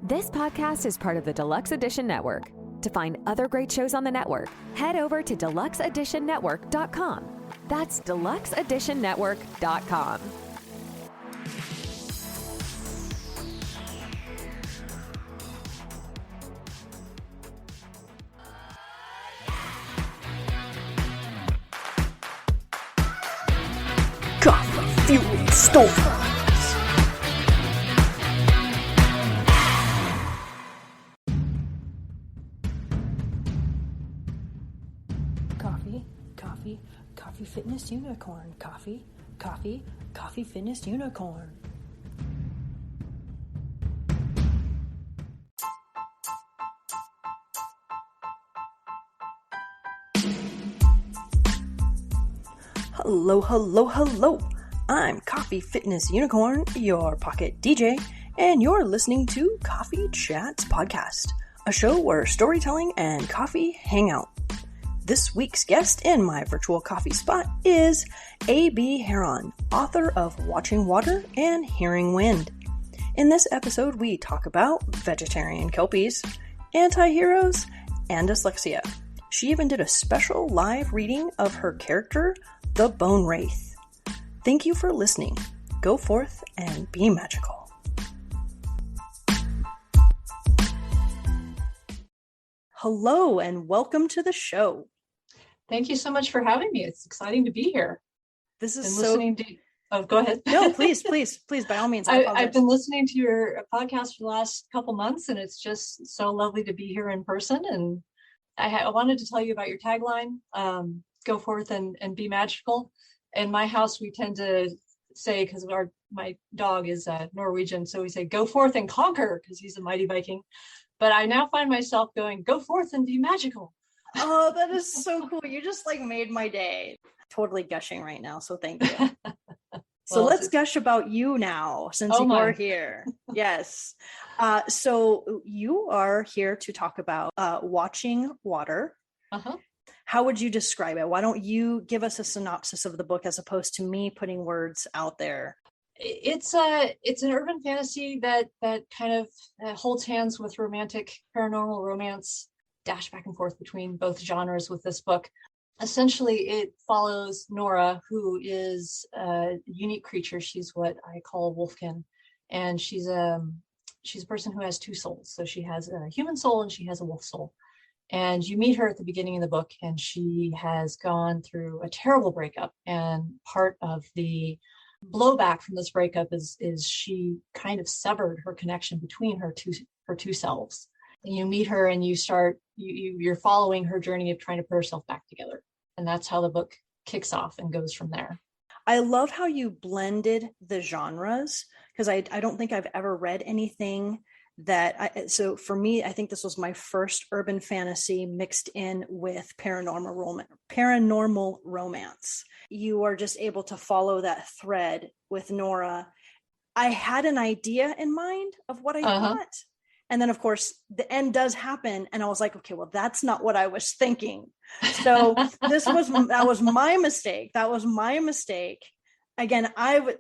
This podcast is part of the Deluxe Edition Network. To find other great shows on the network, head over to deluxeeditionnetwork.com. That's deluxeeditionnetwork.com. Coffee-fueled stories. Coffee fitness unicorn. Coffee fitness unicorn. Hello. I'm Coffee Fitness Unicorn, your pocket DJ, and you're listening to Coffee Chats Podcast, a show where storytelling and coffee hang out. This week's guest in my virtual coffee spot is A.B. Herron, author of Watching Water and Hearing Wind. In this episode, we talk about vegetarian Kelpies, anti-heroes, and dyslexia. She even did a special live reading of her character, the Bone Wraith. Thank you for listening. Go forth and be magical. Hello and welcome to the show. Thank you so much for having me. It's exciting to be here. This is listening to. Oh, go ahead. No, please, by all means. I've been listening to your podcast for the last couple months, and it's just so lovely to be here in person. And I wanted to tell you about your tagline, go forth and be magical. In my house, we tend to say, because my dog is Norwegian, so we say, go forth and conquer, because he's a mighty Viking. But I now find myself going, go forth and be magical. Oh, that is so cool. You just made my day. Totally gushing right now, so thank you. So let's gush about you now, since you are here. Yes. So you are here to talk about Watching Water. Uh-huh. How would you describe it? Why don't you give us a synopsis of the book as opposed to me putting words out there? It's an urban fantasy that kind of holds hands with romantic paranormal romance, dash back and forth between both genres with this book. Essentially, it follows Nora, who is a unique creature. She's what I call a wolfkin, and she's a person who has two souls. So she has a human soul and she has a wolf soul. And you meet her at the beginning of the book, and she has gone through a terrible breakup. And part of the blowback from this breakup is she kind of severed her connection between her two selves. And you meet her, and you're following her journey of trying to put herself back together. And that's how the book kicks off and goes from there. I love how you blended the genres, because I don't think I've ever read anything so for me, I think this was my first urban fantasy mixed in with paranormal romance. You are just able to follow that thread with Nora. I had an idea in mind of what I thought. And then, of course, the end does happen. And I was like, okay, well, that's not what I was thinking. So that was my mistake. Again, I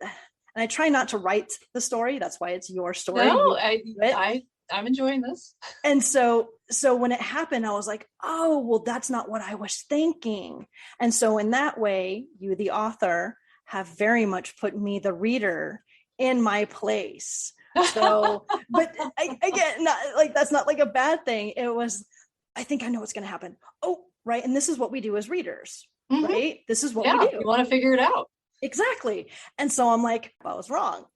try not to write the story. That's why it's your story. No, I'm enjoying this. And so when it happened, I was like, oh, well, that's not what I was thinking. And so in that way, you, the author, have very much put me, the reader, in my place. So, but again, that's not a bad thing. It was, I think I know what's going to happen. Oh, right. And this is what we do as readers, right? This is what we do. You want to figure it out. Exactly. And so I'm like, I was wrong.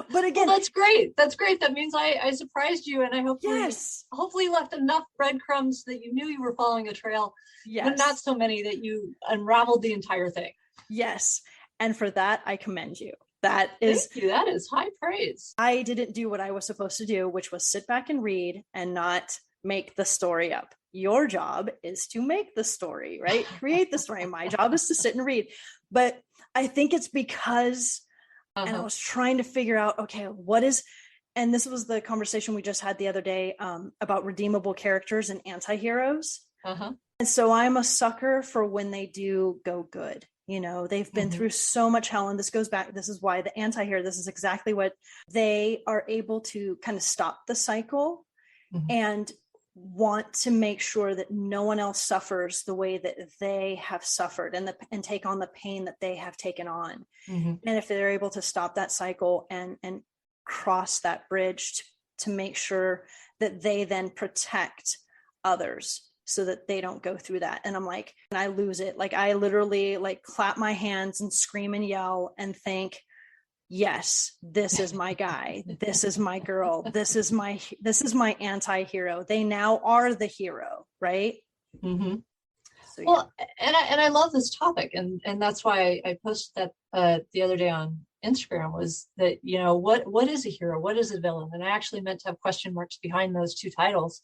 But again, well, that's great. That means I surprised you, and I hopefully left enough breadcrumbs that you knew you were following a trail, but not so many that you unraveled the entire thing. Yes. And for that, I commend you. Thank you. That is high praise. I didn't do what I was supposed to do, which was sit back and read and not make the story up. Your job is to make the story, right? Create the story. My job is to sit and read. But I think it's because, and I was trying to figure out, okay, what is, and this was the conversation we just had the other day about redeemable characters and anti-heroes. And so I'm a sucker for when they do go good. You know, they've been through so much hell, and this goes back. This is why the anti-hero, this is exactly what they are able to kind of stop the cycle and want to make sure that no one else suffers the way that they have suffered, and take on the pain that they have taken on. And if they're able to stop that cycle and cross that bridge to make sure that they then protect others so that they don't go through that. And I'm like, and I lose it. Like, I literally like clap my hands and scream and yell and think, yes, this is my guy. This is my girl. This is my anti-hero. They now are the hero. Right. So, yeah. Well, and I love this topic. And that's why I posted that the other day on Instagram, was that, you know, what is a hero? What is a villain? And I actually meant to have question marks behind those two titles,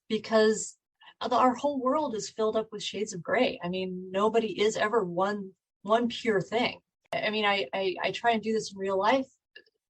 because our whole world is filled up with shades of gray. I mean, nobody is ever one pure thing. I mean, I try and do this in real life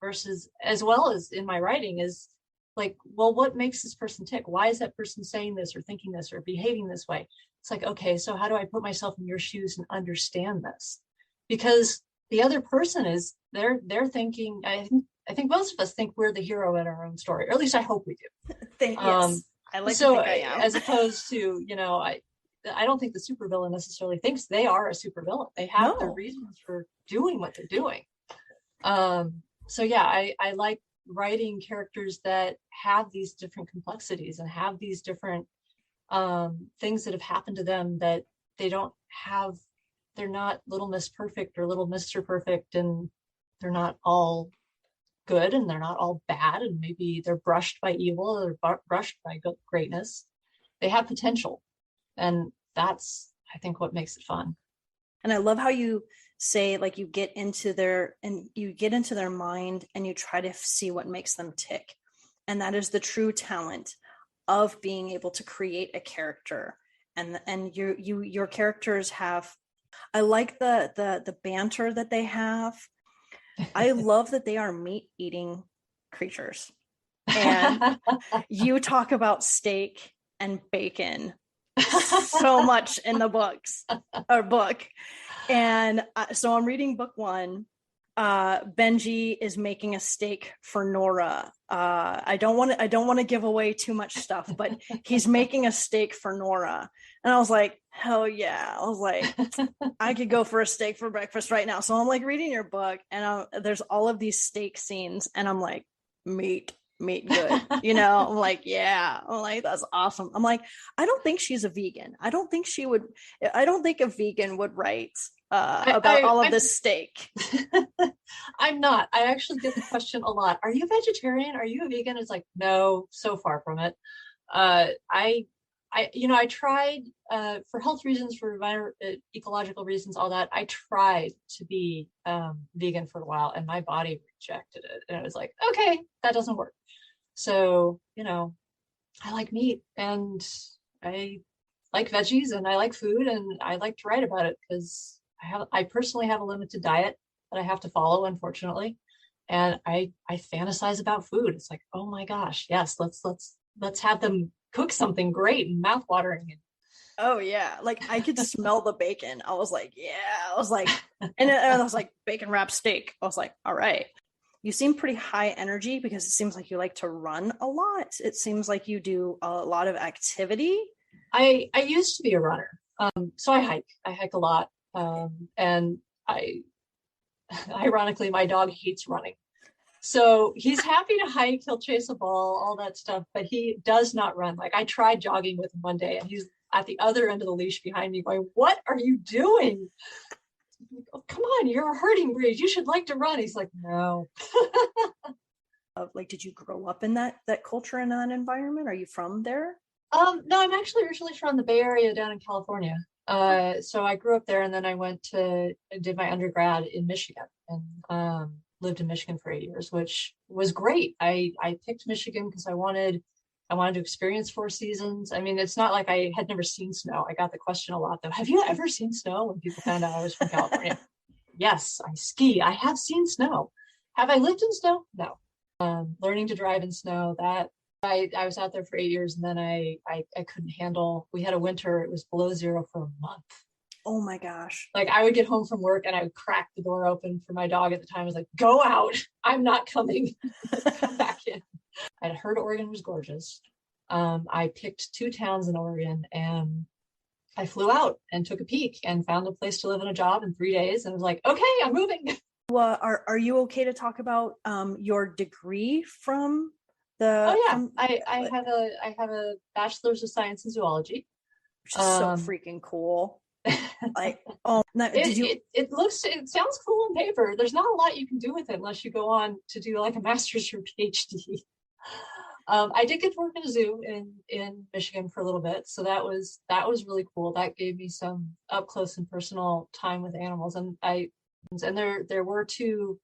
versus as well as in my writing, is like, well, what makes this person tick? Why is that person saying this or thinking this or behaving this way? It's like, okay, so how do I put myself in your shoes and understand this? Because the other person is, they're thinking, I think most of us think we're the hero in our own story, or at least I hope we do. Yes. I like to think I am. As opposed to, you know, I don't think the supervillain necessarily thinks they are a supervillain. They have their reasons for doing what they're doing. So yeah, I like writing characters that have these different complexities and have these different things that have happened to them that they don't have. They're not Little Miss Perfect or Little Mr. Perfect, and they're not all good, and they're not all bad, and maybe they're brushed by evil or brushed by greatness. They have potential, and that's, I think, what makes it fun. And I love how you say, like, you get into their mind and you try to see what makes them tick. And that is the true talent of being able to create a character. And your characters have, I like the banter that they have. I love that they are meat eating creatures. And you talk about steak and bacon so much in the book. And so I'm reading book 1. Benji is making a steak for Nora. I don't want to give away too much stuff, but he's making a steak for Nora. And I was like, hell yeah. I was like, I could go for a steak for breakfast right now. So I'm like reading your book, and there's all of these steak scenes, and I'm like, meat good. You know, I'm like, yeah. I'm like, that's awesome. I'm like, I don't think she's a vegan. I don't think a vegan would write about all of this steak. I'm not. I actually get the question a lot. Are you a vegetarian? Are you a vegan? It's like, no, so far from it. I tried for health reasons, for ecological reasons, all that. I tried to be vegan for a while, and my body rejected it. And it was like, okay, that doesn't work. So, you know, I like meat, and I like veggies, and I like food, and I like to write about it because I personally have a limited diet that I have to follow, unfortunately. And I fantasize about food. It's like, oh my gosh, yes, let's have them cook something great and mouthwatering. Oh yeah, like I could smell the bacon. I was like, yeah. I was like, and I was like, bacon wrapped steak. I was like, all right. You seem pretty high energy, because it seems like you like to run a lot. It seems like you do a lot of activity. I used to be a runner, so I hike a lot, and ironically, my dog hates running. So he's happy to hike, he'll chase a ball, all that stuff, but he does not run. Like, I tried jogging with him one day, and he's at the other end of the leash behind me going, what are you doing? Oh, come on, you're a herding breed. You should like to run. He's like, no. Like, did you grow up in that culture and that environment? Are you from there? No, I'm actually originally from the Bay Area down in California. So I grew up there, and then I did my undergrad in Michigan, and lived in Michigan for 8 years, which was great. I picked Michigan because I wanted to experience 4 seasons. I mean, it's not like I had never seen snow. I got the question a lot though. Have you ever seen snow? When people found out I was from California. Yes, I ski. I have seen snow. Have I lived in snow? No. Learning to drive in snow, that I was out there for 8 years, and then I couldn't handle, we had a winter, it was below 0 for a month. Oh my gosh. Like I would get home from work and I would crack the door open for my dog at the time. I was like, go out. I'm not coming. Come back in. I'd heard Oregon was gorgeous. I picked 2 towns in Oregon and I flew out and took a peek and found a place to live and a job in 3 days and was like, okay, I'm moving. Well, are you okay to talk about your degree from the? Oh yeah, I have a bachelor's of science in zoology, which is so freaking cool. Like, oh, now, it sounds cool on paper. There's not a lot you can do with it unless you go on to do like a master's or PhD. I did get to work in a zoo in Michigan for a little bit, so that was really cool. That gave me some up close and personal time with animals, and there were 2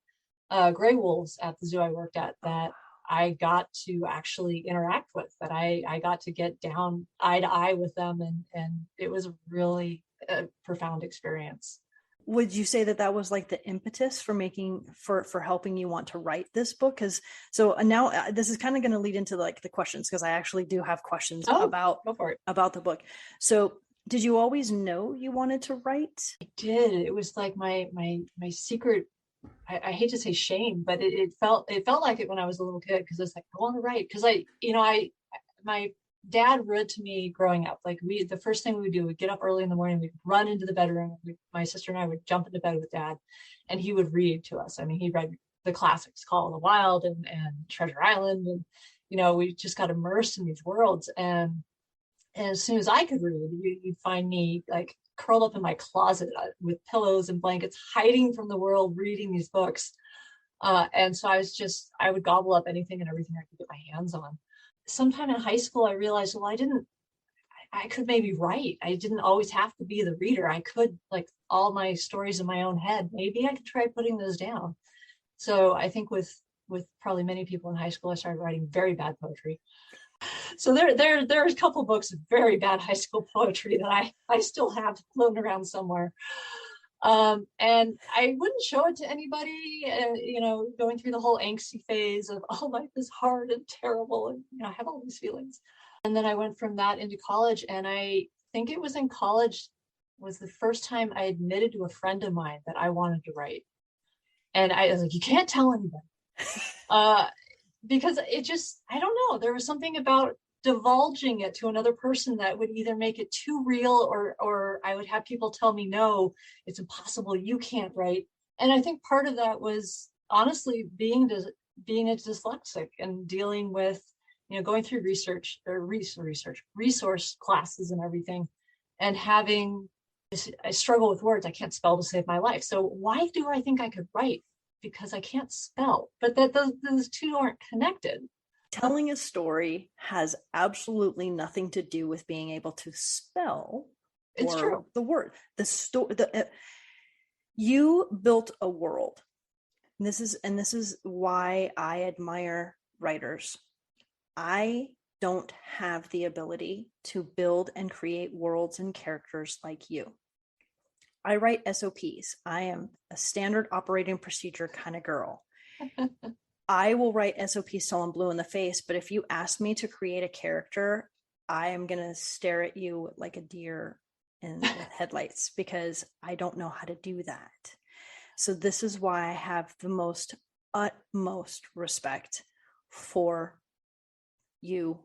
gray wolves at the zoo I worked at that I got to actually interact with. That I got to get down eye to eye with them, and it was really a profound experience. Would you say that was like the impetus for helping you want to write this book? Because so now this is kind of going to lead into like the questions, because I actually do have questions about the book. So did you always know you wanted to write? I did. It was like my secret. I hate to say shame, but it felt like it when I was a little kid, because it's like, I want to write. Because my dad read to me growing up. Like the first thing we would do, we'd get up early in the morning, we'd run into the bedroom. My sister and I would jump into bed with dad, and he would read to us. I mean, he read the classics, Call of the Wild and Treasure Island, and we just got immersed in these worlds. And as soon as I could read, you'd find me like curled up in my closet with pillows and blankets, hiding from the world, reading these books. And so I would gobble up anything and everything I could get my hands on. Sometime in high school, I realized, well, I could maybe write. I didn't always have to be the reader. I could, like, all my stories in my own head, maybe I could try putting those down. So I think with probably many people in high school, I started writing very bad poetry. So there's a couple books of very bad high school poetry that I still have floating around somewhere. And I wouldn't show it to anybody, going through the whole angsty phase of, oh, life is hard and terrible. And, I have all these feelings. And then I went from that into college. And I think it was in college was the first time I admitted to a friend of mine that I wanted to write. And I was like, you can't tell anybody. Because it just, I don't know, there was something about divulging it to another person that would either make it too real or I would have people tell me, no, it's impossible, you can't write. And I think part of that was honestly being a dyslexic and dealing with, going through resource classes and everything, and having I struggle with words. I can't spell to save my life. So why do I think I could write? Because I can't spell, but that those 2 aren't connected. Telling a story has absolutely nothing to do with being able to spell. It's true. The word, you built a world. And this is why I admire writers. I don't have the ability to build and create worlds and characters like you. I write SOPs. I am a standard operating procedure kind of girl. I will write SOPs till I'm blue in the face, but if you ask me to create a character, I am going to stare at you like a deer in the headlights, because I don't know how to do that. So this is why I have the utmost respect for you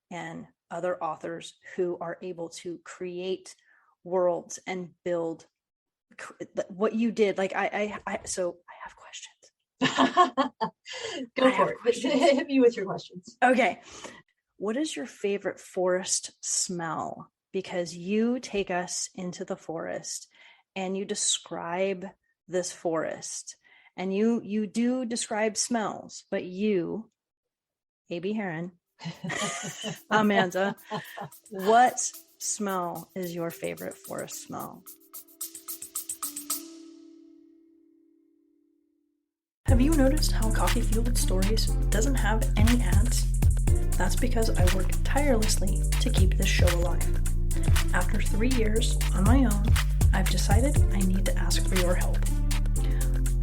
and other authors who are able to create worlds and build what you did. Like so I have questions. Go for it. Hit me with your questions. Okay. What is your favorite forest smell? Because you take us into the forest and you describe this forest, and you do describe smells, but you, A.B. Herron, Amanda, what smell is your favorite forest smell? Have you noticed how Coffee Fueled Stories doesn't have any ads? That's because I work tirelessly to keep this show alive. After 3 years on my own, I've decided I need to ask for your help.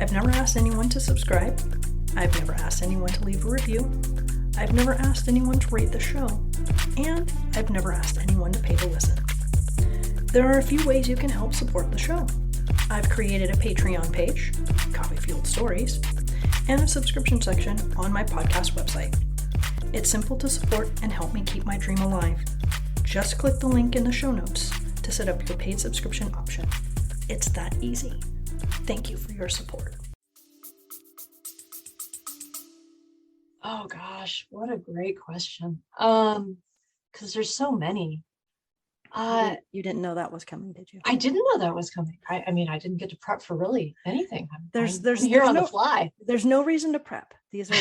I've never asked anyone to subscribe. I've never asked anyone to leave a review. I've never asked anyone to rate the show. And I've never asked anyone to pay to listen. There are a few ways you can help support the show. I've created a Patreon page, Coffee Fueled Stories, and a subscription section on my podcast website. It's simple to support and help me keep my dream alive. Just click the link in the show notes to set up your paid subscription option. It's that easy. Thank you for your support. Oh gosh, what a great question. Because there's so many. You didn't know that was coming, did you? I didn't know that was coming. I mean, I didn't get to prep for really anything. I'm here there's on no, the fly. There's no reason to prep. These are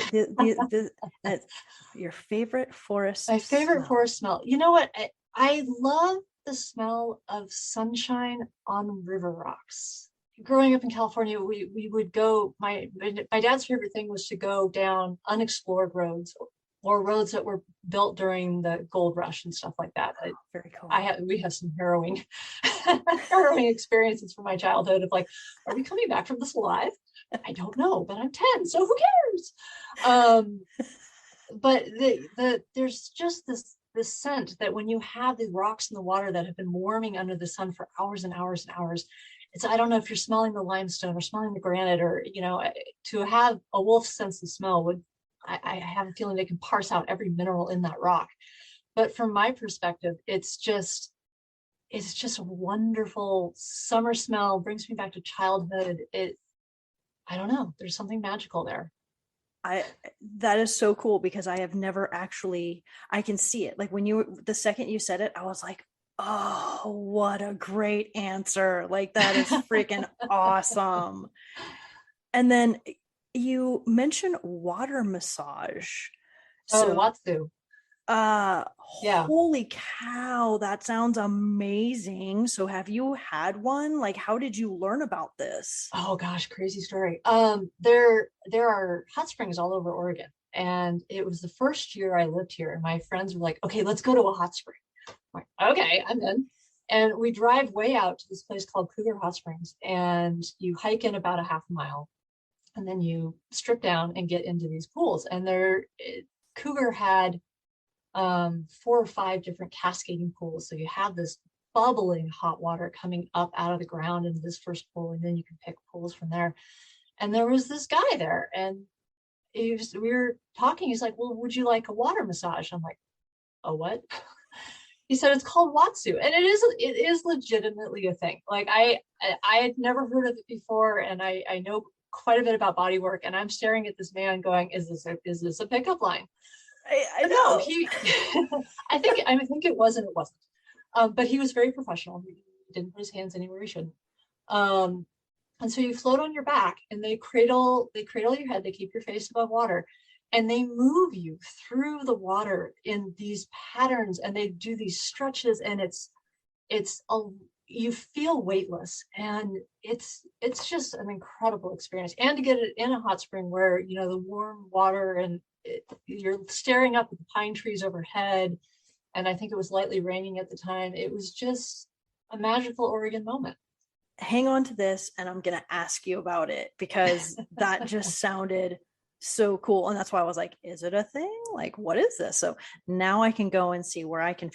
your favorite forest. My favorite smell. forest smell. You know what? I love the smell of sunshine on river rocks. Growing up in California, we would go. My dad's favorite thing was to go down unexplored roads or roads that were built during the gold rush and stuff like that. Very cool. We have some harrowing experiences from my childhood of like, are we coming back from this alive? I don't know, but I'm 10, so who cares? But there's just this scent that when you have the rocks in the water that have been warming under the sun for hours and hours and hours, I don't know if you're smelling the limestone or smelling the granite, or to have a wolf's sense of smell would. I have a feeling they can parse out every mineral in that rock. But from my perspective, it's just a wonderful summer smell, brings me back to childhood. I don't know, there's something magical there. That is so cool because I have never actually, I can see it. Like the second you said it, I was like, oh, what a great answer. Like that is freaking awesome. And then you mentioned water massage. So Watsu. Yeah. Holy cow, that sounds amazing. So have you had one? Like, how did you learn about this? Oh gosh, crazy story. There are hot springs all over Oregon. And it was the first year I lived here, and my friends were like, okay, let's go to a hot spring. I'm like, okay, I'm in. And we drive way out to this place called Cougar Hot Springs, and you hike in about a half a mile. And then you strip down and get into these pools. And Cougar had 4 or 5 different cascading pools. So you have this bubbling hot water coming up out of the ground into this first pool, and then you can pick pools from there. And there was this guy there, and we were talking. He's like, well, would you like a water massage? I'm like, a what? He said it's called Watsu, and it is legitimately a thing. Like I had never heard of it before, and I know quite a bit about body work, and I'm staring at this man going, is this a pickup line? I know he I think it was and it wasn't, but he was very professional. He didn't put his hands anywhere he shouldn't, and so you float on your back, and they cradle your head, they keep your face above water, and they move you through the water in these patterns, and they do these stretches, and you feel weightless, and it's just an incredible experience. And to get it in a hot spring where the warm water, and you're staring up at the pine trees overhead, and I think it was lightly raining at the time. It was just a magical Oregon moment. Hang on to this, and I'm gonna ask you about it because that just sounded so cool, and that's why I was like, is it a thing? Like, what is this? So now I can go and see where I can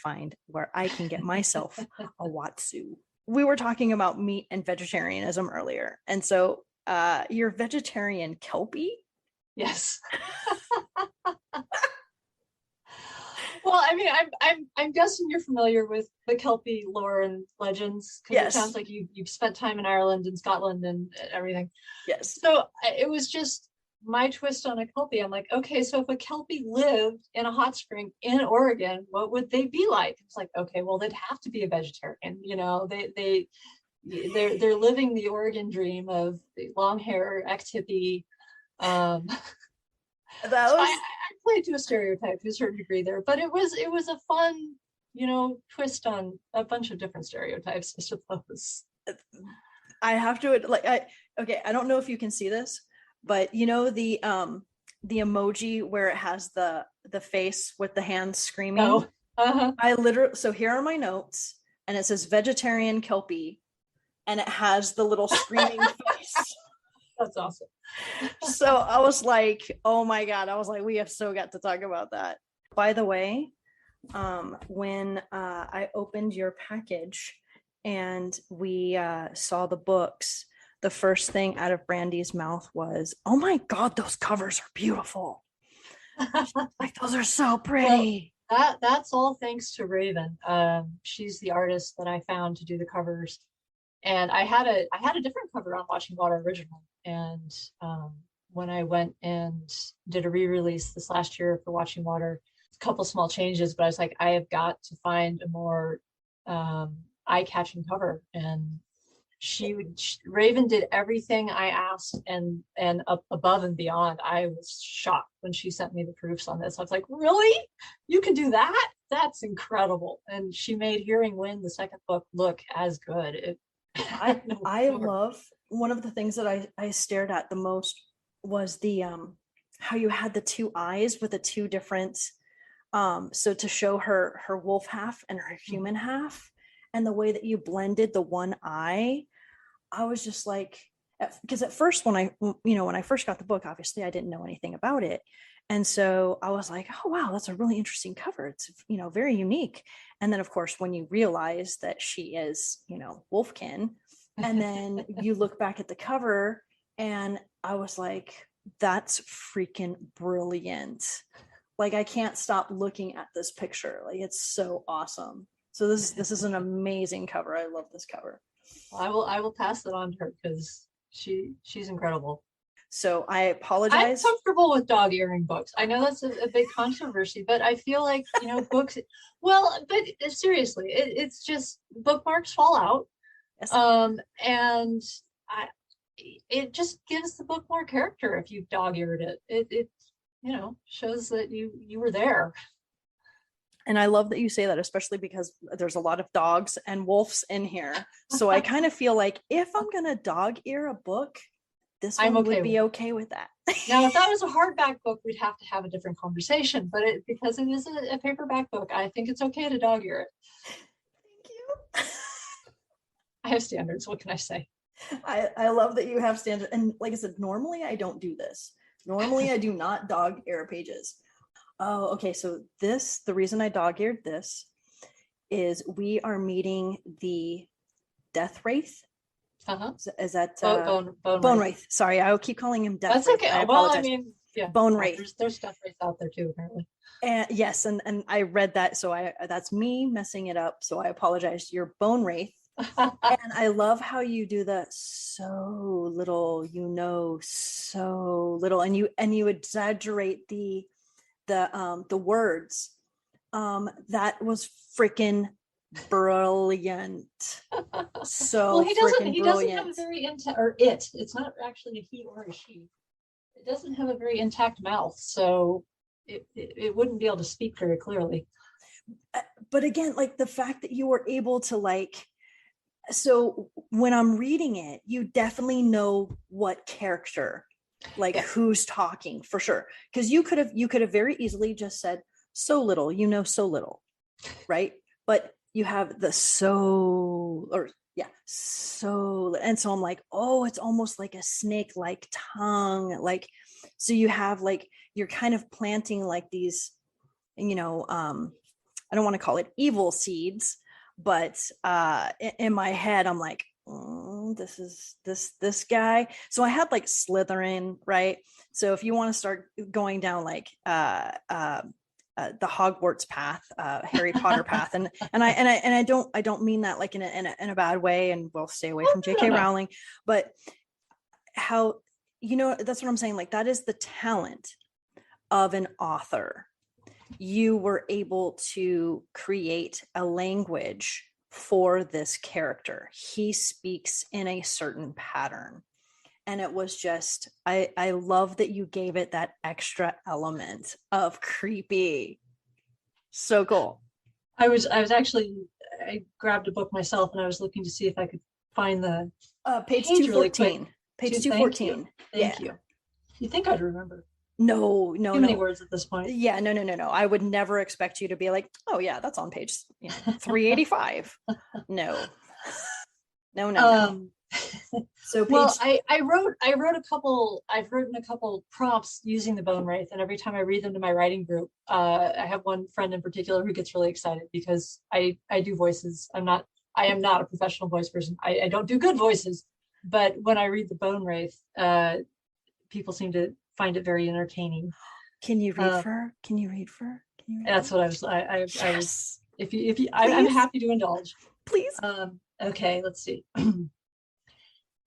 get myself a Watsu. We were talking about meat and vegetarianism earlier, and so you're vegetarian Kelpie? Yes. Well, I mean, I'm guessing you're familiar with the Kelpie lore and legends, because It sounds like you've spent time in Ireland and Scotland and everything. Yes. So it was just my twist on a Kelpie. I'm like, okay, so if a Kelpie lived in a hot spring in Oregon, what would they be like? It's like, okay, well, they'd have to be a vegetarian. They're living the Oregon dream of the long hair, ex-hippie. I played to a stereotype to a certain degree there, but it was a fun, twist on a bunch of different stereotypes, I suppose. I have to I don't know if you can see this, but the emoji where it has the face with the hands screaming. Oh, uh-huh. So here are my notes, and it says vegetarian Kelpie, and it has the little screaming face. That's awesome. So I was like, oh my God. I was like, we have so got to talk about that. By the way, when I opened your package, and we saw the books, the first thing out of Brandy's mouth was, "Oh my God, those covers are beautiful." Like, those are so pretty. Well, that's all thanks to Raven. She's the artist that I found to do the covers. And I had a different cover on Watching Water original. And when I went and did a re-release this last year for Watching Water, a couple small changes, but I was like, I have got to find a more eye-catching cover. And Raven did everything I asked and up above and beyond. I was shocked when she sent me the proofs on this. I was like, really? You can do that? That's incredible. And she made Hearing Wind, the second book, look as good. I love, one of the things that I stared at the most was the how you had the two eyes with the two different so to show her wolf half and her human half, and the way that you blended the one eye. I was just like, because at first when I first got the book, obviously I didn't know anything about it. And so I was like, oh, wow, that's a really interesting cover. It's, very unique. And then, of course, when you realize that she is, Wolfkin, and then you look back at the cover, and I was like, that's freaking brilliant. Like, I can't stop looking at this picture. Like, it's so awesome. So this is an amazing cover. I love this cover. Well, I will pass it on to her because she's incredible. So I apologize. I'm comfortable with dog earring books. I know that's a big controversy, but I feel like, books, well, but seriously, it's just bookmarks fall out. Yes. And it just gives the book more character if you dog-eared it. It shows that you were there. And I love that you say that, especially because there's a lot of dogs and wolves in here. So I kind of feel like if I'm going to dog ear a book, this one would be okay with that. Now, if that was a hardback book, we'd have to have a different conversation. But because it is a paperback book, I think it's okay to dog ear it. Thank you. I have standards. What can I say? I love that you have standards. And like I said, normally I don't do this. Normally I do not dog ear pages. Oh, okay. So the reason I dog-eared this is we are meeting the Death Wraith. Uh-huh. Is that Bone Wraith? Sorry, I'll keep calling him Death That's Wraith. okay. I apologize. Well, I mean, yeah. Bone Wraith. There's Death Wraith out there too, apparently. And yes, and I read that, so that's me messing it up. So I apologize. You're Bone Wraith. And I love how you do the so little, so little, and you exaggerate the words. That was freaking brilliant. So well, he doesn't brilliant. have a very it's not actually a he or a she. It doesn't have a very intact mouth, so it wouldn't be able to speak very clearly. But again, like the fact that you were able to so when I'm reading it, you definitely know what character, who's talking for sure. Because you could have very easily just said so little, so little, right? But you have the so, and so I'm like, oh, it's almost like a snake-like tongue, so you have you're kind of planting these, I don't want to call it evil seeds, but in my head I'm like, this is this guy. So I had Slytherin, right? So if you want to start going down the Hogwarts path, Harry Potter path, and I don't mean that in a bad way, and we'll stay away from J.K. Rowling, but how that's what I'm saying. That is the talent of an author. You were able to create a language for this character. He speaks in a certain pattern. And it was just, I love that you gave it that extra element of creepy. So cool. I grabbed a book myself and I was looking to see if I could find the page 214. Page 214. Thank you. You think I'd remember? No. Too many words at this point. Yeah, no. I would never expect you to be like, oh yeah, that's on page 385. No. So I've written a couple prompts using the Bone Wraith, and every time I read them to my writing group, I have one friend in particular who gets really excited because I do voices. I'm not I am not a professional voice person. I don't do good voices, but when I read the Bone Wraith, people seem to find it very entertaining. Can you read for her? Can you read for her? Can you read That's for what I was. I would. Yes. If you, I'm happy to indulge. Please. Okay, let's see.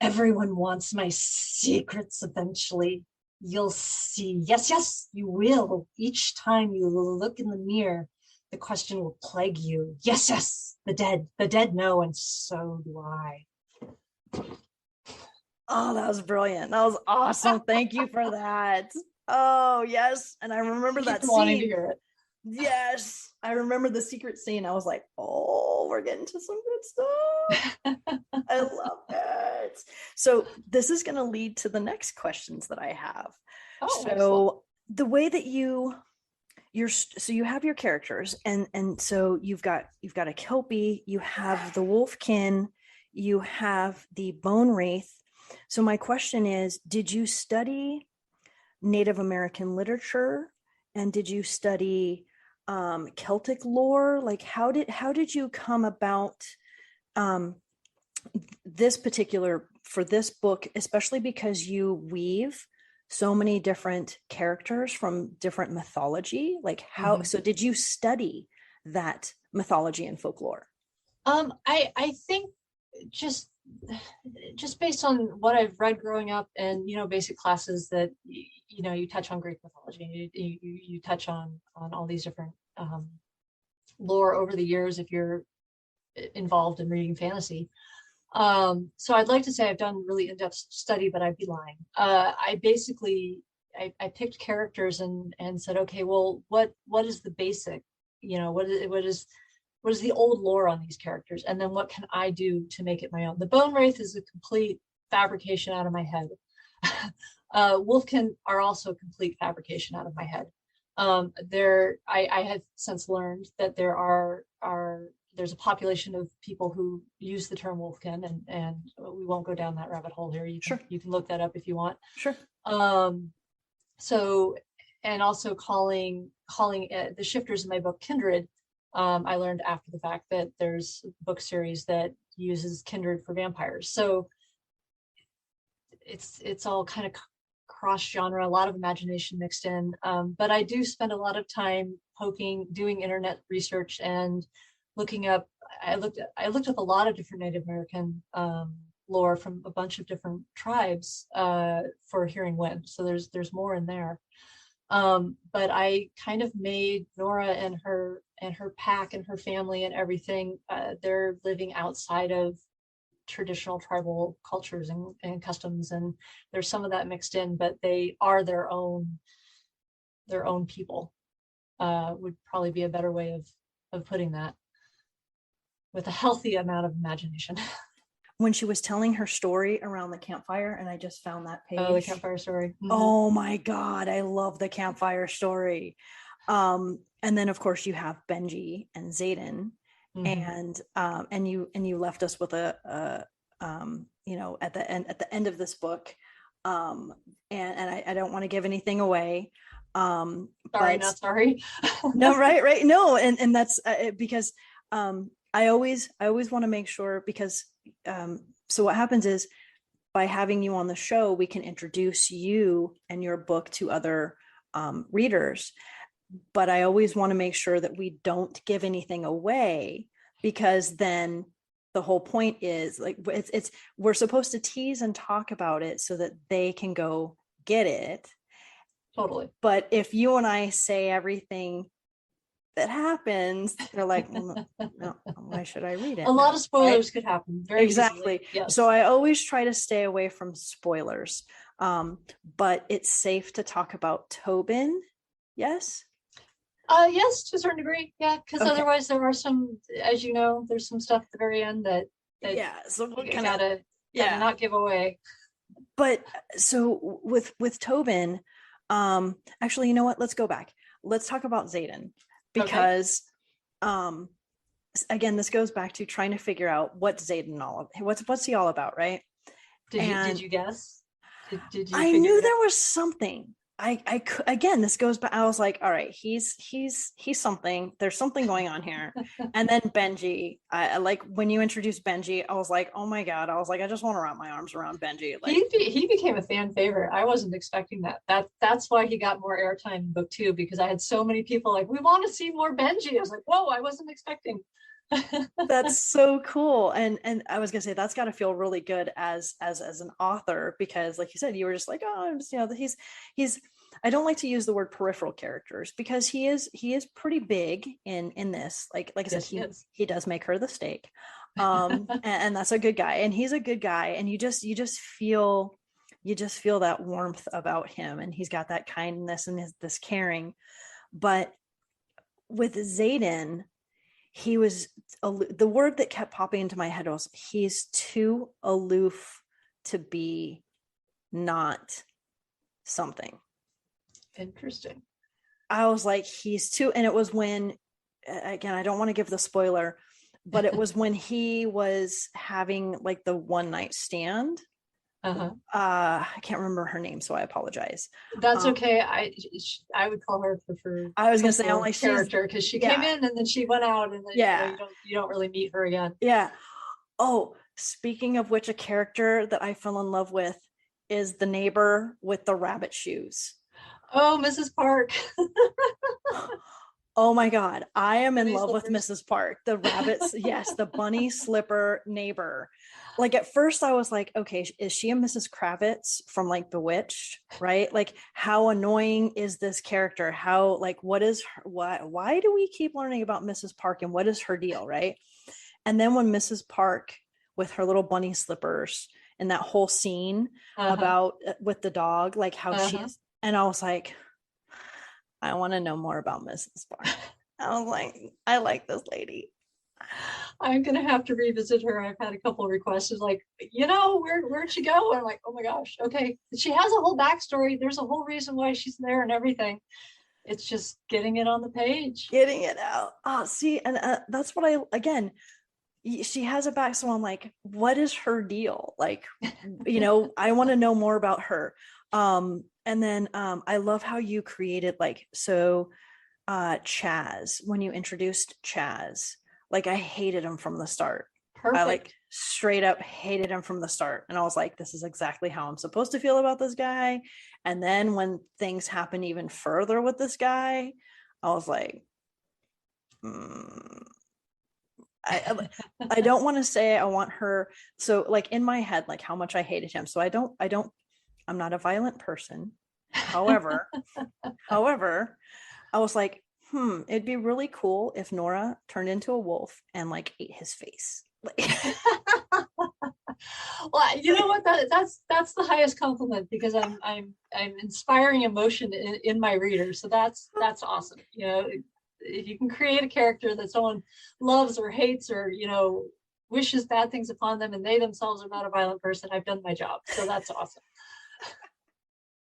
Everyone wants my secrets eventually. You'll see. Yes, yes, you will. Each time you look in the mirror, the question will plague you. Yes, yes, the dead know, and so do I. Oh, that was brilliant. That was awesome. Thank you for that. Oh, yes. And I remember that scene. Wanting to hear it. Yes. I remember the secret scene. I was like, oh, we're getting to some good stuff. I love it. So this is going to lead to the next questions that I have. Oh, so excellent. the way that you have your characters, and so you've got a Kelpie, you have the Wolfkin, you have the Bone Wraith. So my question is, did you study Native American literature, and did you study Celtic lore? Like, how did you come about this particular, for this book, especially because you weave so many different characters from different mythology? Like, how, so did you study that mythology and folklore? I think just based on what I've read growing up, and basic classes that you touch on Greek mythology, you touch on all these different lore over the years if you're involved in reading fantasy. So I'd like to say I've done really in-depth study, but I'd be lying. I basically I picked characters and said, okay, well, what is the basic, what is the old lore on these characters, and then what can I do to make it my own? The Bone Wraith is a complete fabrication out of my head. Wolfkin are also a complete fabrication out of my head. I have since learned that there's a population of people who use the term Wolfkin, and we won't go down that rabbit hole here. You can look that up if you want. Sure. So, and also calling the shifters in my book Kindred. I learned after the fact that there's a book series that uses Kindred for vampires. So it's all kind of cross genre, a lot of imagination mixed in. But I do spend a lot of time doing internet research and looking up. I looked up a lot of different Native American lore from a bunch of different tribes for Hearing Wind. So there's more in there. But I kind of made Nora and her pack and her family and everything. They're living outside of traditional tribal cultures and customs, and there's some of that mixed in, but they are their own people. Would probably be a better way of putting that, with a healthy amount of imagination. When she was telling her story around the campfire, and I just found that page. Oh, the campfire story. Mm-hmm. Oh my God, I love the campfire story. And then of course you have Benji and Xaden, and you left us with a at the end of this book, and I don't want to give anything away. Sorry, not sorry. No, right. No, and that's because I always want to make sure, because so what happens is, by having you on the show, we can introduce you and your book to other readers. But I always want to make sure that we don't give anything away, because then the whole point is, like, we're supposed to tease and talk about it so that they can go get it. Totally. But if you and I say everything that happens, they're like, well, no, why should I read it? A lot of spoilers could happen. Very exactly. Easily. Yes. So I always try to stay away from spoilers. But it's safe to talk about Tobin. Yes. Yes, to a certain degree. Yeah, because otherwise there are some, as you know, there's some stuff at the very end that so we'll gotta not give away. But so with Tobin, actually, you know what? Let's go back. Let's talk about Xaden, because again, this goes back to trying to figure out what's Xaden what's he all about, right? Did you guess? Did you I knew there was something. again, this goes back. I was like, all right, he's something. There's something going on here. And then Benji, I like when you introduced Benji, I was like, oh my God. I was like, I just want to wrap my arms around Benji. Like he became a fan favorite. I wasn't expecting that. That's why he got more airtime in book 2, because I had so many people like, we want to see more Benji. I was like, whoa, I wasn't expecting. that's so cool. And I was gonna say that's got to feel really good as an author, because like you said, you were just like, oh, I'm just, he's I don't like to use the word peripheral characters, because he is pretty big in this. Like I said, he does make her the steak. And that's a good guy, and he's a good guy, and you just feel that warmth about him, and he's got that kindness and this caring. But with Xaden, he was the word that kept popping into my head was he's too aloof to be not something. Interesting. I was like, he's too, and it was when, again, I don't want to give the spoiler, but it was when he was having like the one night stand. I can't remember her name, so I apologize. That's okay. I would call her preferred. I was gonna say, I'm like, character, because she came in and then she went out, and then you don't really meet her again. Yeah. Oh, speaking of which, a character that I fell in love with is the neighbor with the rabbit shoes. Oh, Mrs. Park. Oh my God, I am in love with Mrs. Park. The rabbits, yes, the bunny slipper neighbor. Like at first I was like, okay, is she a Mrs. Kravitz from like Bewitched, right? Like how annoying is this character? How, like, what is her, why do we keep learning about Mrs. Park, and what is her deal, right? And then when Mrs. Park with her little bunny slippers and that whole scene about with the dog, like how she's, and I was like, I want to know more about Mrs. Park. I was like, I like this lady. I'm gonna have to revisit her. I've had a couple of requests, like, where'd she go? And I'm like, oh my gosh, okay. She has a whole backstory. There's a whole reason why she's there and everything. It's just getting it on the page, getting it out. Oh, see, and that's what she has a back, so I'm like, what is her deal? Like, I want to know more about her. And then I love how you created Chaz, when you introduced Chaz, like I hated him from the start. Perfect. I like straight up hated him from the start. And I was like, this is exactly how I'm supposed to feel about this guy. And then when things happen even further with this guy, I was like, I don't want to say I want her. So like in my head, like how much I hated him. So I'm not a violent person. However, I was like, it'd be really cool if Nora turned into a wolf and like ate his face. Well, you know what? That's the highest compliment, because I'm inspiring emotion in my readers. So that's awesome. If you can create a character that someone loves or hates or wishes bad things upon them, and they themselves are not a violent person, I've done my job. So that's awesome.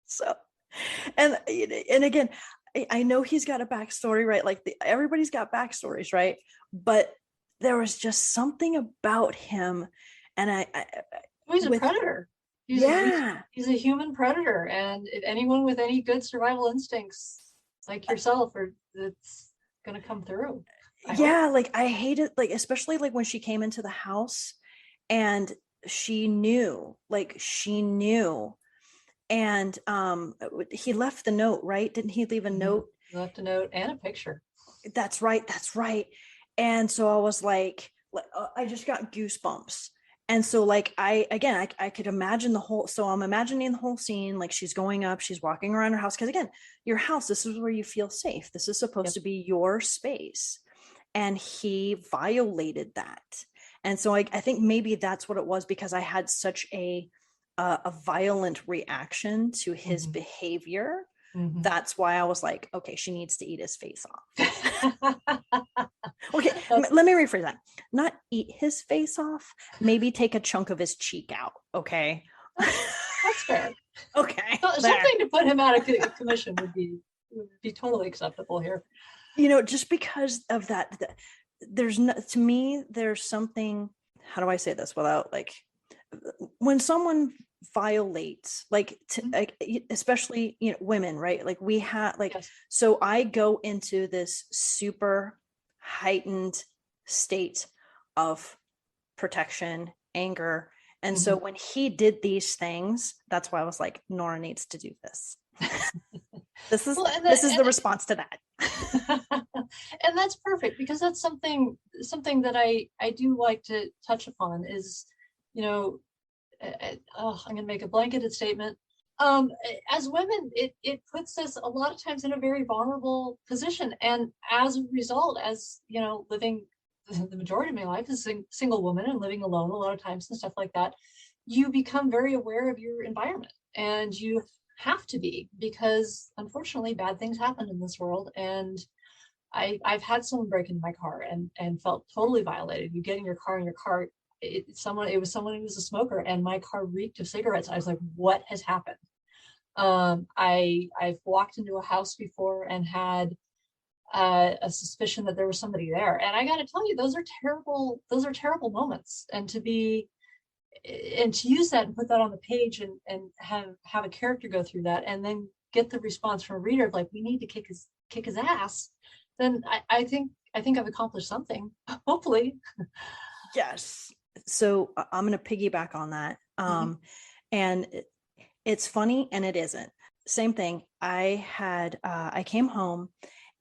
So, and again, I know he's got a backstory, right? Like everybody's got backstories, right? But there was just something about him, and he's a predator. He's a human predator, and if anyone with any good survival instincts like yourself, it's gonna come through. Like I hated, like especially like when she came into the house, and she knew. And he left the note, right? Didn't he leave a note? He left a note and a picture. That's right. And so I was like I just got goosebumps. And so like I could imagine I'm imagining the whole scene, like she's going up, she's walking around her house, because again, your house, this is where you feel safe. This is supposed to be your space. And he violated that. And so I think maybe that's what it was, because I had such a violent reaction to his behavior. That's why I was like, okay, she needs to eat his face off. Okay, let me rephrase that. Not eat his face off, maybe take a chunk of his cheek out. Okay. That's fair. Okay. Something to put him out of commission would be totally acceptable here. Just because of that, there's something, how do I say this without like, when someone violates, like, especially, women, right? Like we have, like, Yes. so I go into this super heightened state of protection, anger. And so when he did these things, that's why I was like, Nora needs to do this. This is Well, the response to that. and that's perfect, because that's something that I do like to touch upon is, I'm going to make a blanketed statement. As women, it puts us a lot of times in a very vulnerable position, and as a result, as living the majority of my life as a single woman and living alone a lot of times and stuff like that, you become very aware of your environment, and you have to be, because unfortunately bad things happen in this world. And I've had someone break into my car and felt totally violated. You get in your car, and your car, it was someone who was a smoker, and my car reeked of cigarettes. I was like, what has happened? I've walked into a house before and had a suspicion that there was somebody there, and I got to tell you, those are terrible moments. And to use that and put that on the page and have a character go through that, and then get the response from a reader of like, we need to kick his ass, then I think I've accomplished something, hopefully. Yes. So I'm going to piggyback on that. And it's funny and it isn't. Same thing. I came home,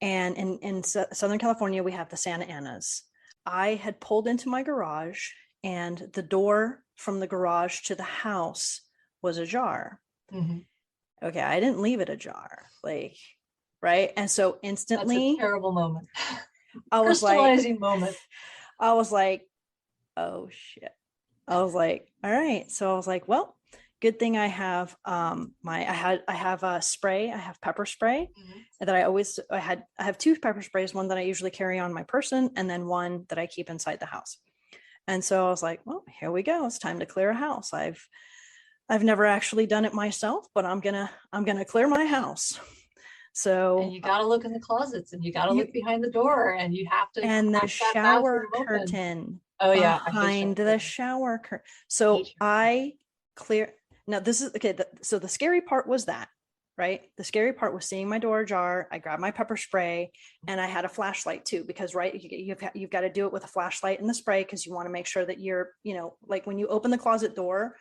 and in Southern California, we have the Santa Anas. I had pulled into my garage, and the door from the garage to the house was ajar. Okay. I didn't leave it ajar, like, right. And so instantly, that's a terrible moment. I was crystallizing moment. I was like, oh shit. I was like, all right. So I was like, well, good thing I have I have a spray. I have pepper spray that I have two pepper sprays, one that I usually carry on my person, and then one that I keep inside the house. And so I was like, well, here we go. It's time to clear a house. I've never actually done it myself, but I'm gonna clear my house. So, and you got to look in the closets, and you got to look behind the door, and you have to, and the shower curtain. Oh yeah, behind the shower curtain. So I clear. Now this is okay. So the scary part was that, right? The scary part was seeing my door ajar. I grabbed my pepper spray, and I had a flashlight too, because right, you've got to do it with a flashlight and the spray, because you want to make sure that you're, like when you open the closet door.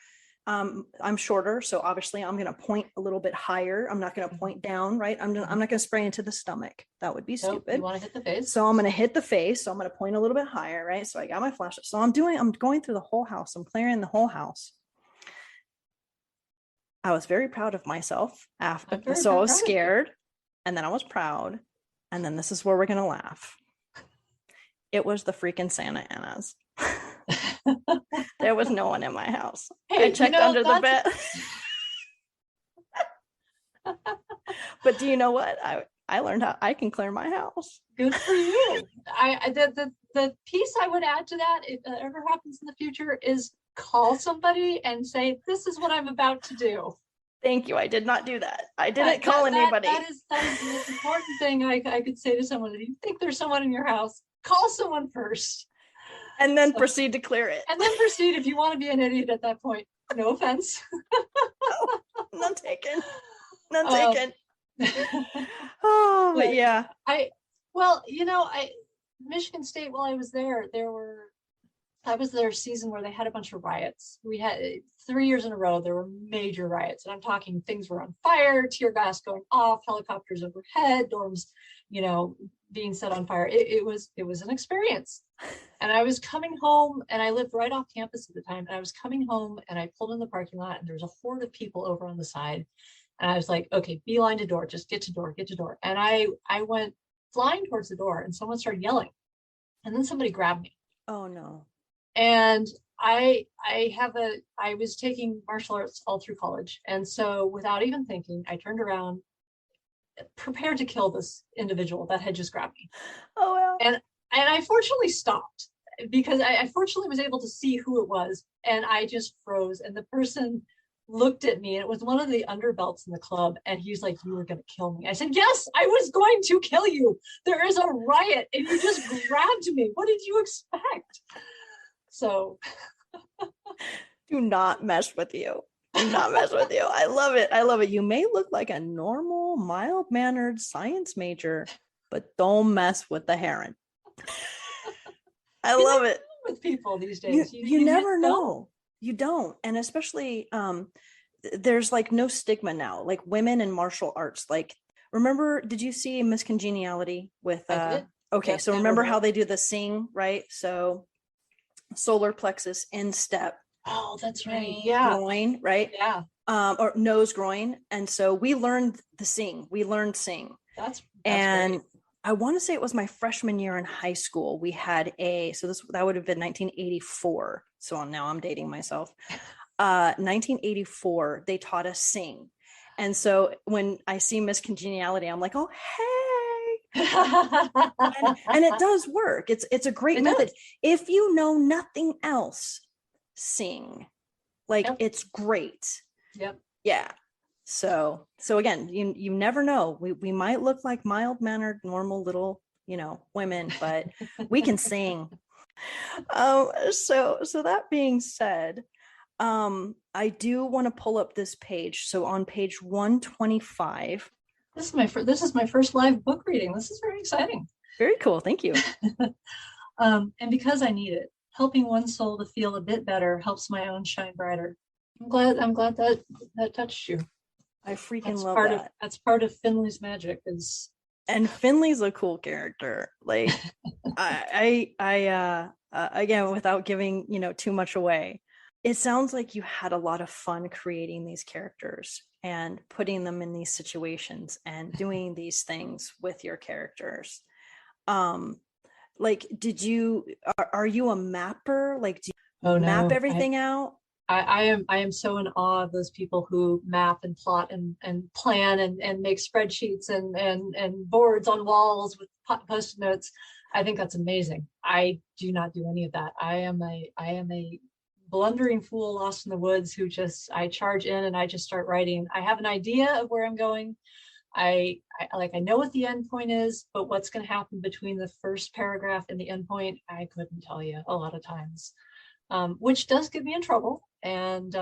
I'm shorter, so obviously I'm going to point a little bit higher. I'm not going to point down, right? I'm not going to spray into the stomach. That would be stupid. You want to hit the face. So I'm going to hit the face. So I'm going to point a little bit higher, right? So I got my flashlight. So I'm going through the whole house. I'm clearing the whole house. I was very proud of myself after. So I was scared, and then I was proud. And then this is where we're going to laugh. It was the freaking Santa Anas. There was no one in my house. Hey, I checked under the bed. But do you know what? I learned how I can clear my house. Good for you. The piece I would add to that, if that ever happens in the future, is call somebody and say, this is what I'm about to do. Thank you. I did not do that. I didn't call anybody. That is the most important thing I could say to someone. If you think there's someone in your house, call someone first. And then proceed to clear it. And then proceed if you want to be an idiot at that point. No offense. No, none taken. None taken. Oh, but yeah. Michigan State, while I was there, that was their season where they had a bunch of riots. We had 3 years in a row, there were major riots. And I'm talking things were on fire, tear gas going off, helicopters overhead, dorms, being set on fire. It was an experience. And I was coming home, and I lived right off campus at the time. And I was coming home, and I pulled in the parking lot, and there was a horde of people over on the side. And I was like, okay, beeline to door, just get to door. And I went flying towards the door, and someone started yelling. And then somebody grabbed me. Oh no. And I was taking martial arts all through college. And so without even thinking, I turned around, prepared to kill this individual that had just grabbed me. Oh well. And I fortunately stopped, because I fortunately was able to see who it was, and I just froze. And the person looked at me, and it was one of the underbelts in the club, and he's like, you were going to kill me. I said, yes, I was going to kill you. There is a riot, and you just grabbed me. What did you expect? So Do not mess with you. Do not mess with you. I love it. I love it. You may look like a normal, mild-mannered science major, but don't mess with the Herron. I love it. With people these days, You never know. You don't. And especially there's like no stigma now, like women in martial arts. Like, remember, did you see Miss Congeniality with okay, yep, so remember how they do the sing, right? So solar plexus, instep. Oh, that's right. Yeah. Groin, right? Yeah. Or nose, groin. And so we learned the sing. We learned sing. That's and great. I want to say it was my freshman year in high school. We had that would have been 1984. So now I'm dating myself. 1984, they taught us sing. And so when I see Miss Congeniality, I'm like, oh, hey. and it does work. It's a great method. If you know nothing else, sing. Like, it's great. Yep. Yeah. So again, you never know. We might look like mild-mannered, normal little, women, but we can sing. So that being said, I do want to pull up this page. So on page 125. This is my first live book reading. This is very exciting. Very cool. Thank you. And because I need it, helping one soul to feel a bit better helps my own shine brighter. I'm glad that touched you. I freaking love that. That's part of Finley's magic and Finley's a cool character. Like, I again, without giving, too much away, it sounds like you had a lot of fun creating these characters and putting them in these situations and doing these things with your characters. Like, are you a mapper? Like, do you map everything out? I am so in awe of those people who map and plot and plan and make spreadsheets and boards on walls with post-it notes. I think that's amazing. I do not do any of that. I am a blundering fool lost in the woods who I charge in and I just start writing. I have an idea of where I'm going. I know what the end point is, but what's going to happen between the first paragraph and the end point, I couldn't tell you a lot of times. Which does get me in trouble, and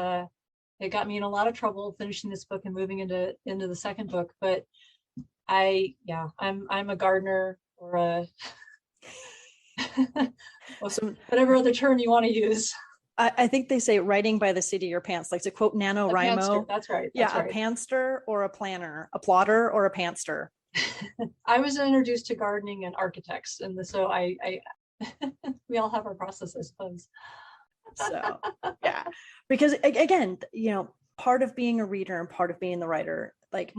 it got me in a lot of trouble finishing this book and moving into the second book. But I'm a gardener or a whatever other term you want to use. I think they say writing by the seat of your pants, like to quote NaNoWriMo. That's right. A pantster or a planner, a plotter or a pantster. I was introduced to gardening and architects, and so I we all have our process, I suppose. So yeah, because again, part of being a reader and part of being the writer, like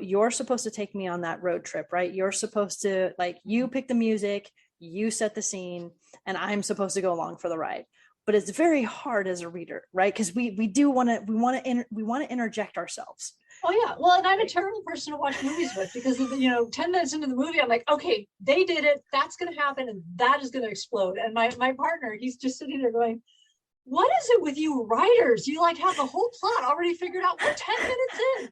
you're supposed to take me on that road trip, right? You're supposed to, like, you pick the music, you set the scene, and I'm supposed to go along for the ride. But it's very hard as a reader, right? Because we want to interject ourselves. Oh yeah, well, and I'm a terrible person to watch movies with because 10 minutes into the movie, I'm like, okay, they did it. That's going to happen, and that is going to explode. And my partner, he's just sitting there going, "What is it with you writers? You have the whole plot already figured out. We're 10 minutes in."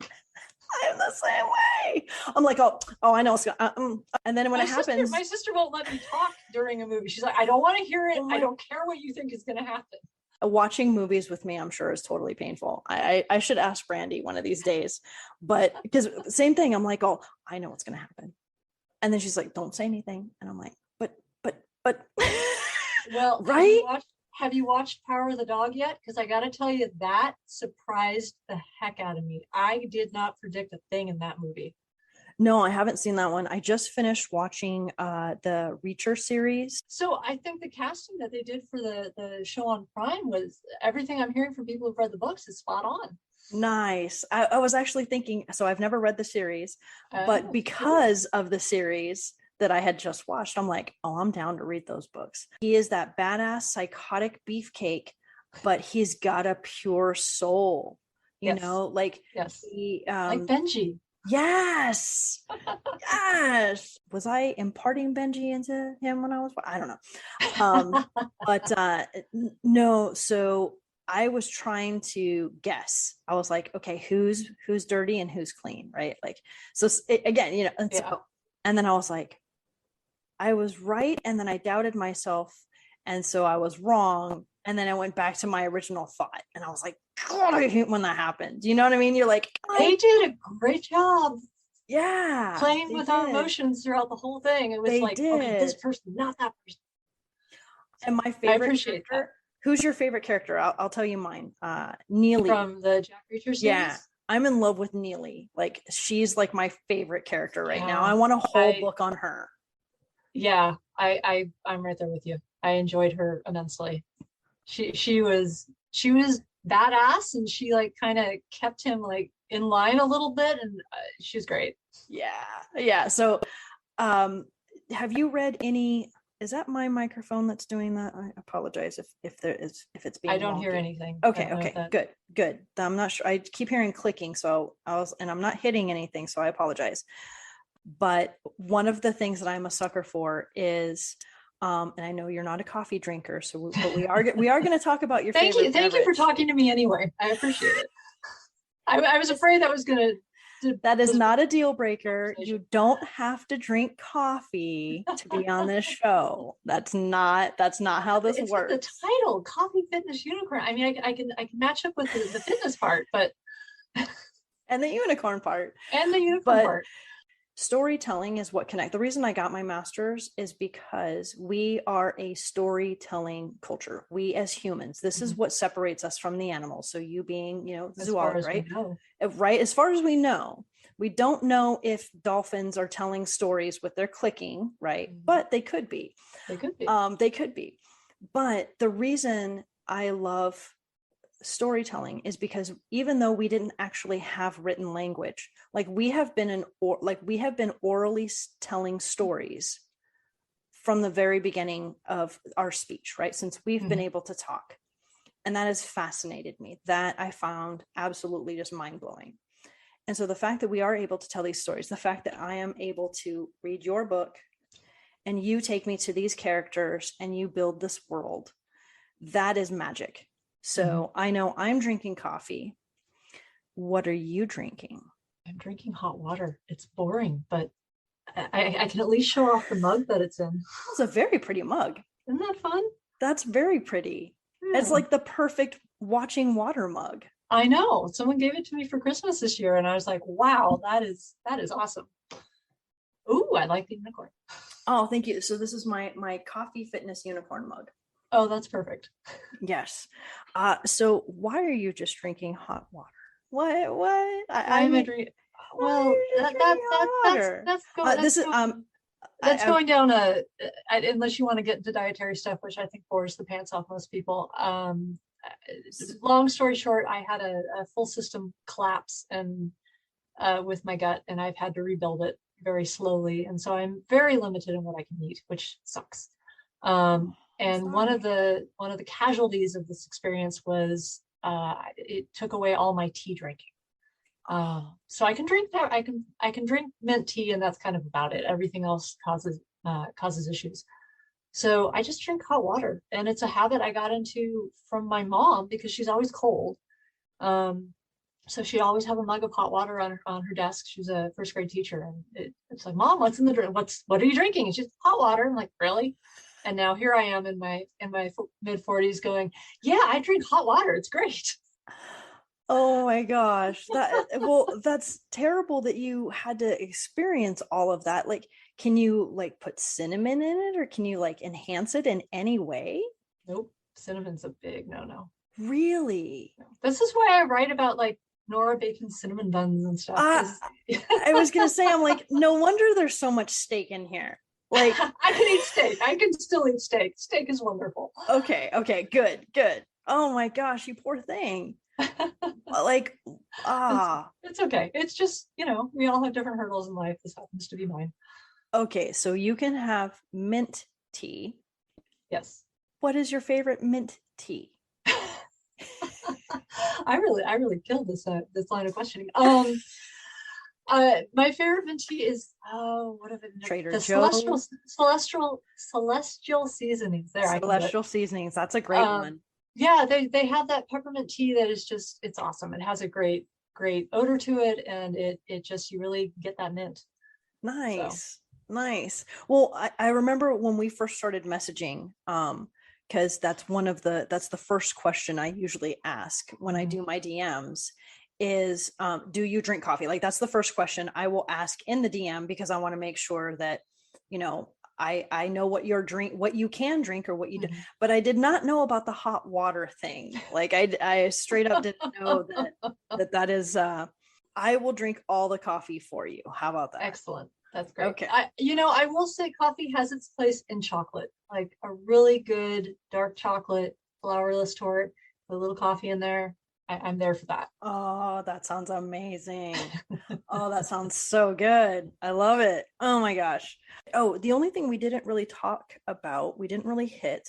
I'm the same way. I'm like, oh, I know. And then when it happens, my sister won't let me talk during a movie. She's like, I don't want to hear it. I don't care what you think is going to happen. Watching movies with me, I'm sure, is totally painful. I should ask Brandy one of these days, but because same thing, I'm like, oh, I know what's going to happen. And then she's like, don't say anything. And I'm like, but. Well, right. Have you watched Power of the Dog yet? Because I got to tell you, that surprised the heck out of me. I did not predict a thing in that movie. No, I haven't seen that one. I just finished watching the Reacher series. So I think the casting that they did for the show on Prime was, everything I'm hearing from people who've read the books is spot on. Nice. I was actually thinking, so I've never read the series, but because of the series that I had just watched, I'm like, oh, I'm down to read those books. He is that badass psychotic beefcake, but he's got a pure soul, you know, like, yes. He, like Benji. Yes. Yes. Was I imparting Benji into him when I was, I don't know. But no, so I was trying to guess. I was like, okay, who's dirty and who's clean, right? Like, so again, and then I was like, I was right, and then I doubted myself, and so I was wrong, And then I went back to my original thought and I was like, God, I hate when that happens. You know what I mean? You're like, they did a great job. Yeah. Playing with our emotions throughout the whole thing. It was okay, this person, not that person. So and my favorite I appreciate character, that. Who's your favorite character? I'll tell you mine. Neely. From the Jack Reacher series? Yeah. I'm in love with Neely. Like, she's like my favorite character right now. I want a whole book on her. Yeah, I'm right there with you. I enjoyed her immensely. She was badass, and she like kind of kept him like in line a little bit, and she was great. Yeah. So, have you read any? Is that my microphone that's doing that? I apologize if it's being. I don't wonky. Hear anything. Okay, good. I'm not sure. I keep hearing clicking, so I'm not hitting anything, so I apologize. But one of the things that I'm a sucker for is, and I know you're not a coffee drinker, but we are going to talk about your favorite. Thank you for talking to me anyway. I appreciate it. I was afraid that was going to. That is not a deal breaker. You don't have to drink coffee to be on this show. That's not how this works. The title, Coffee Fitness Unicorn. I mean, I can match up with the fitness part, but and the unicorn part. Part. Storytelling is what connects. The reason I got my master's is because we are a storytelling culture. We as humans, this is what separates us from the animals. So you being, zoologist, right? Right. As far as we know, we don't know if dolphins are telling stories with their clicking, right? But they could be. They could be. But the reason I love storytelling is because even though we didn't actually have written language, like we have been orally telling stories from the very beginning of our speech, right? Since we've been able to talk. And that has fascinated me. That I found absolutely just mind-blowing. And so the fact that we are able to tell these stories, the fact that I am able to read your book and you take me to these characters and you build this world, that is magic. So I know I'm drinking coffee. What are you drinking? I'm drinking hot water. It's boring, but I can at least show off the mug that it's in. It's a very pretty mug. Isn't that fun? That's very pretty. Yeah. It's like the perfect watching water mug. I know. Someone gave it to me for Christmas this year, and I was like, wow, that is awesome. Ooh, I like the unicorn. Oh, thank you. So this is my Coffee Fitness unicorn mug. Oh, that's perfect. Yes. So why are you just drinking hot water? What? I'm a drink. Well, that's going down unless you want to get into dietary stuff, which I think bores the pants off most people. Long story short, I had a full system collapse and with my gut, and I've had to rebuild it very slowly, and so I'm very limited in what I can eat, which sucks. And one of the casualties of this experience was it took away all my tea drinking. So I can drink that. I can drink mint tea, and that's kind of about it. Everything else causes issues. So I just drink hot water, and it's a habit I got into from my mom because she's always cold. So she'd always have a mug of hot water on her desk. She was a first grade teacher, and it's like, Mom, what's in the drink? What are you drinking? And she's hot water. I'm like, really? And now here I am in my mid 40s going, yeah, I drink hot water. It's great. Oh my gosh. That's terrible that you had to experience all of that. Like, can you like put cinnamon in it, or can you like enhance it in any way? Nope. Cinnamon's a big no. Really? This is why I write about like Nora Bacon's cinnamon buns and stuff. I was going to say, I'm like, no wonder there's so much steak in here. Like, I can eat steak. I can still eat steak. Steak is wonderful. Okay, good. Oh my gosh, you poor thing. Like, it's okay. It's just, we all have different hurdles in life. This happens to be mine. Okay, so you can have mint tea. Yes. What is your favorite mint tea? I really killed this line of questioning. My favorite mint tea is what have it? Trader Joe's. Celestial seasonings. Celestial seasonings. That's a great one. Yeah, they have that peppermint tea that is just, it's awesome. It has a great odor to it, and it just, you really get that mint. Nice. Well, I remember when we first started messaging, because that's the first question I usually ask when I do my DMs is, do you drink coffee? Like, that's the first question I will ask in the DM, because I want to make sure that, I know what you can drink or what you do, but I did not know about the hot water thing. Like, I straight up didn't know that is, I will drink all the coffee for you. How about that? Excellent. That's great. Okay. I will say coffee has its place in chocolate, like a really good dark chocolate, flourless tort, with a little coffee in there. I'm there for that. Oh, that sounds amazing. Oh, that sounds so good. I love it. Oh my gosh. Oh, the only thing we didn't really hit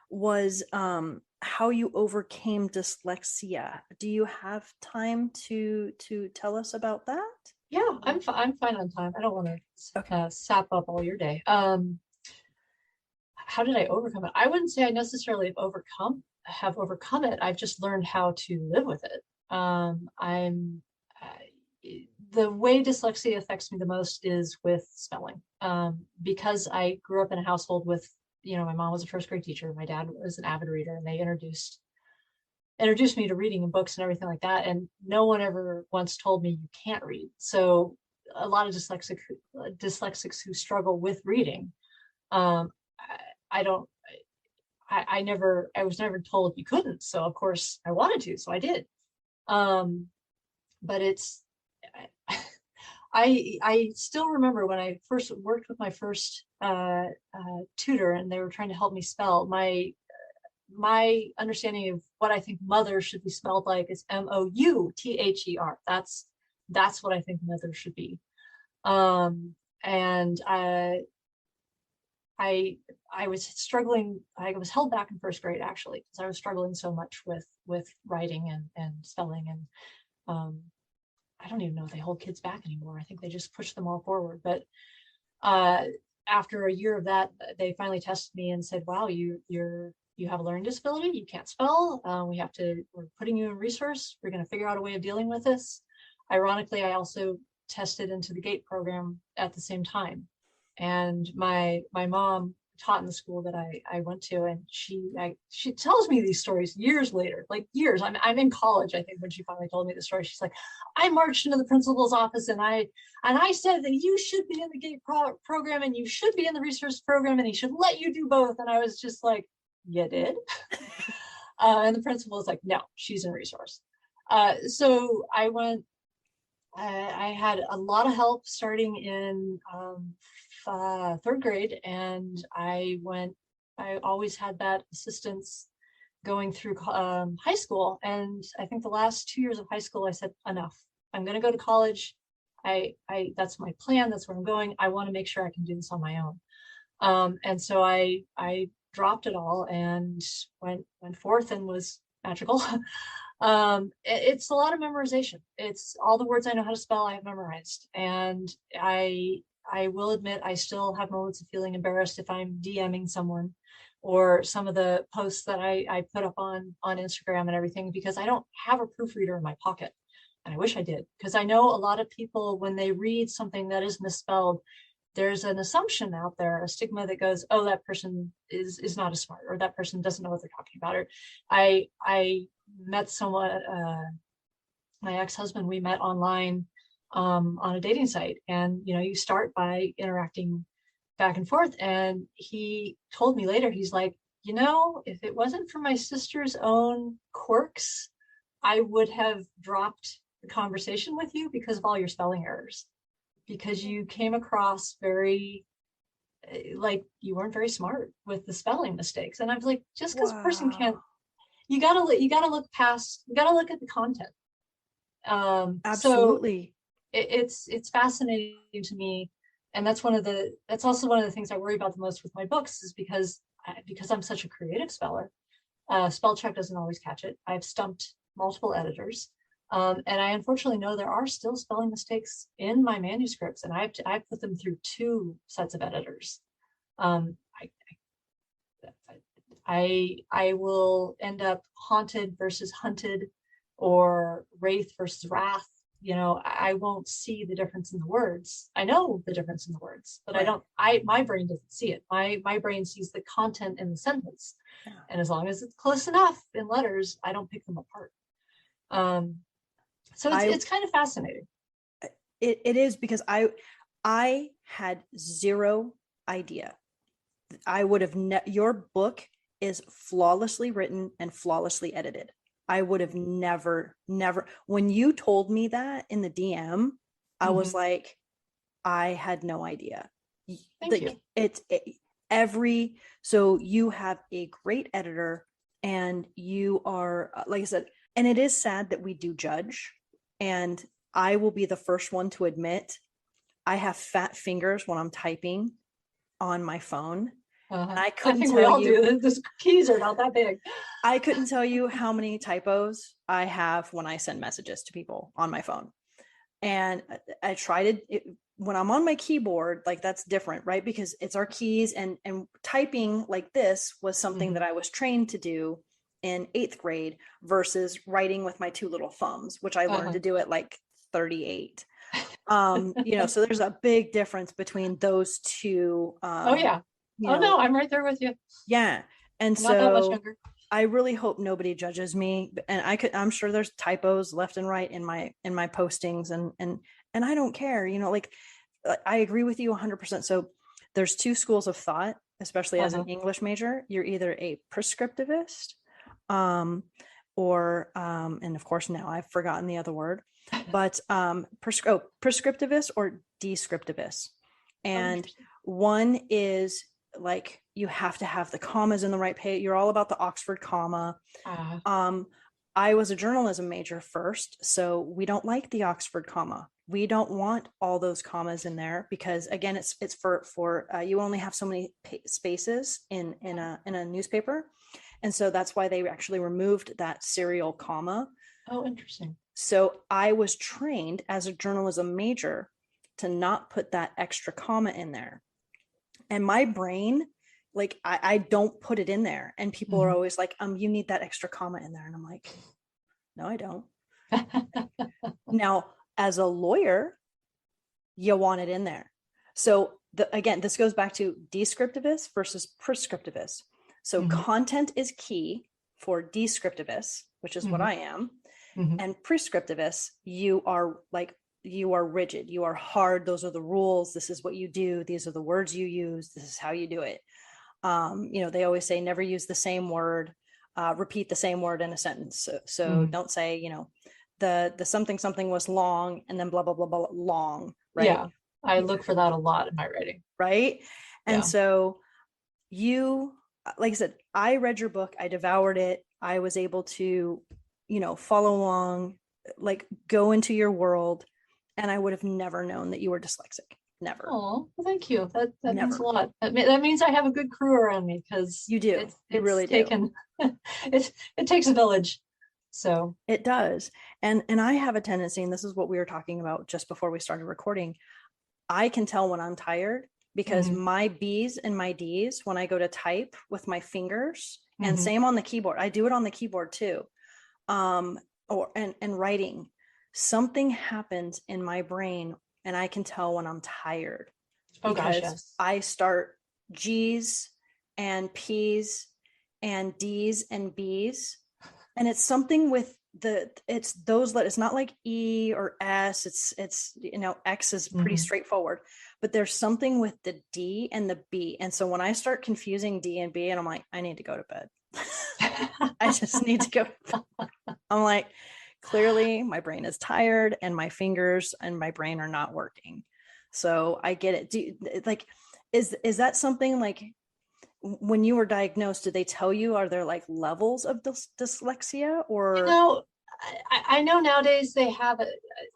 was how you overcame dyslexia. Do you have time to tell us about that? Yeah, I'm fine on time. I don't want to sap up all your day. How did I overcome it? I wouldn't say I necessarily have overcome it. I've just learned how to live with it. The way dyslexia affects me the most is with spelling. Because I grew up in a household with, my mom was a first grade teacher, my dad was an avid reader, and they introduced me to reading and books and everything like that. And no one ever once told me you can't read. So a lot of dyslexics who struggle with reading, I was never told you couldn't. So of course I wanted to, so I did. But I still remember when I first worked with my first tutor, and they were trying to help me spell. My understanding of what I think mother should be spelled like is Mouther. That's what I think mother should be. And I was struggling. I was held back in first grade, actually, because I was struggling so much with writing and spelling. And I don't even know if they hold kids back anymore. I think they just push them all forward. But after a year of that, they finally tested me and said, wow, you have a learning disability. You can't spell. We're putting you in resource. We're going to figure out a way of dealing with this. Ironically, I also tested into the GATE program at the same time. And my mom taught in the school that I went to, and she tells me these stories years later, like years. I'm in college, I think, when she finally told me the story. She's like, I marched into the principal's office and I said that you should be in the GATE program and you should be in the resource program, and he should let you do both. And I was just like, you did? And the principal was like, no, she's in resource. So I went. I had a lot of help starting in third grade, and I always had that assistance going through high school. And I think the last 2 years of high school, I said, enough. I'm going to go to college. That's my plan. That's where I'm going. I want to make sure I can do this on my own. And so I dropped it all and went forth, and was magical. It's a lot of memorization. It's all the words I know how to spell, I have memorized. And I will admit, I still have moments of feeling embarrassed if I'm DMing someone, or some of the posts that I put up on Instagram and everything, because I don't have a proofreader in my pocket. And I wish I did, because I know a lot of people, when they read something that is misspelled, there's an assumption out there, a stigma that goes, oh, that person is not as smart, or that person doesn't know what they're talking about. Or I met someone, my ex-husband, we met online on a dating site. And, you start by interacting back and forth. And he told me later, he's like, if it wasn't for my sister's own quirks, I would have dropped the conversation with you because of all your spelling errors. Because you came across very, like, you weren't very smart with the spelling mistakes. And I was like, just because a person can't, you gotta look past, you gotta look at the content. Absolutely. So it's fascinating to me. And that's also one of the things I worry about the most with my books, is because I'm such a creative speller. Spell check doesn't always catch it. I've stumped multiple editors. And I unfortunately know there are still spelling mistakes in my manuscripts, and I put them through 2 sets of editors. I will end up haunted versus hunted, or wraith versus wrath. I won't see the difference in the words. I know the difference in the words, but Right. my brain doesn't see it. My brain sees the content in the sentence. Yeah. And as long as it's close enough in letters, I don't pick them apart. So it's kind of fascinating. It is, because I had zero idea. I would have your book is flawlessly written and flawlessly edited. I would have never, when you told me that in the DM, I was like, I had no idea. Thank you. So you have a great editor, and you are, like I said, and it is sad that we do judge. And I will be the first one to admit I have fat fingers when I'm typing on my phone. And I couldn't think tell we all you, do. The keys are about that big. I couldn't tell you how many typos I have when I send messages to people on my phone. And I tried it when I'm on my keyboard, like that's different, right? Because it's our keys, and typing like this was something that I was trained to do in 8th grade versus writing with my 2 little thumbs, which I learned to do at like 38. So there's a big difference between those two. Oh yeah. No, I'm right there with you. Yeah. And I'm not that much younger. I really hope nobody judges me, and I'm sure there's typos left and right in my postings, and I don't care, like I agree with you 100%. So there's 2 schools of thought, especially as an English major. You're either a prescriptivist, or and of course now I've forgotten the other word, but prescriptivist or descriptivist. And one is like, you have to have the commas in the right page. You're all about the Oxford comma. I was a journalism major first, so we don't like the Oxford comma. We don't want all those commas in there, because again, it's for you only have so many spaces in a newspaper. And so that's why they actually removed that serial comma. Oh, interesting. So I was trained as a journalism major to not put that extra comma in there. And my brain, like, I don't put it in there. And people are always like, you need that extra comma in there. And I'm like, no, I don't. Now, as a lawyer, you want it in there. So again, this goes back to descriptivist versus prescriptivist. So content is key for descriptivists, which is what I am. And prescriptivists, you are rigid, you are hard. Those are the rules. This is what you do. These are the words you use. This is how you do it. They always say never use the same word, repeat the same word in a sentence. So don't say, the something was long and then blah, blah, blah, blah, long, right? Yeah. I look for that a lot in my writing. Right. And so like I said, I read your book, I devoured it. I was able to, follow along, like go into your world. And I would have never known that you were dyslexic. Never. Oh, well, thank you. That means a lot. That means I have a good crew around me, because you do. You really do. It takes a village. So it does. And I have a tendency, and this is what we were talking about just before we started recording. I can tell when I'm tired, because my B's and my D's, when I go to type with my fingers, and same on the keyboard, I do it on the keyboard too. And writing, something happens in my brain, and I can tell when I'm tired. Because I start G's and P's and D's and B's, and it's something with it's those letters. It's not like E or S. It's X is pretty straightforward, but there's something with the D and the B. And so when I start confusing D and B, and I'm like, I need to go to bed. I just need to go to bed. I'm like, clearly my brain is tired, and my fingers and my brain are not working. So I get it. Is that something, like, when you were diagnosed, did they tell you, are there like levels of dyslexia, or? I know nowadays they have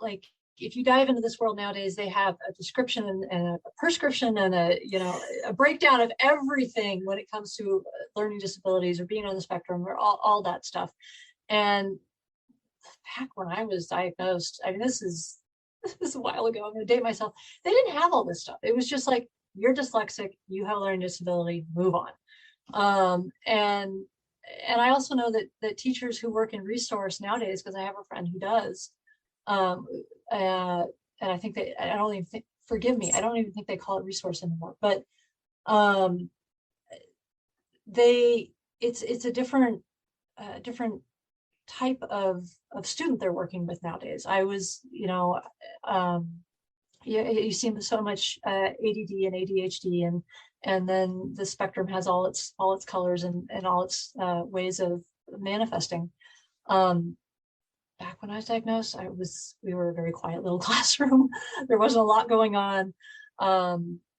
like, if you dive into this world nowadays, they have a description and a prescription and a breakdown of everything when it comes to learning disabilities or being on the spectrum or all that stuff. And back when I was diagnosed, I mean, this is a while ago, I'm going to date myself. They didn't have all this stuff. It was just like, you're dyslexic, you have a learning disability, move on. And I also know that teachers who work in resource nowadays, because I have a friend who does, Um, and I think that I don't even think, forgive me, I don't even think they call it resource anymore, but um, it's a different type of student they're working with nowadays. I was, you see so much ADD and ADHD, and then the spectrum has all its colors and all its ways of manifesting. Back when I was diagnosed, we were a very quiet little classroom. There wasn't a lot going on.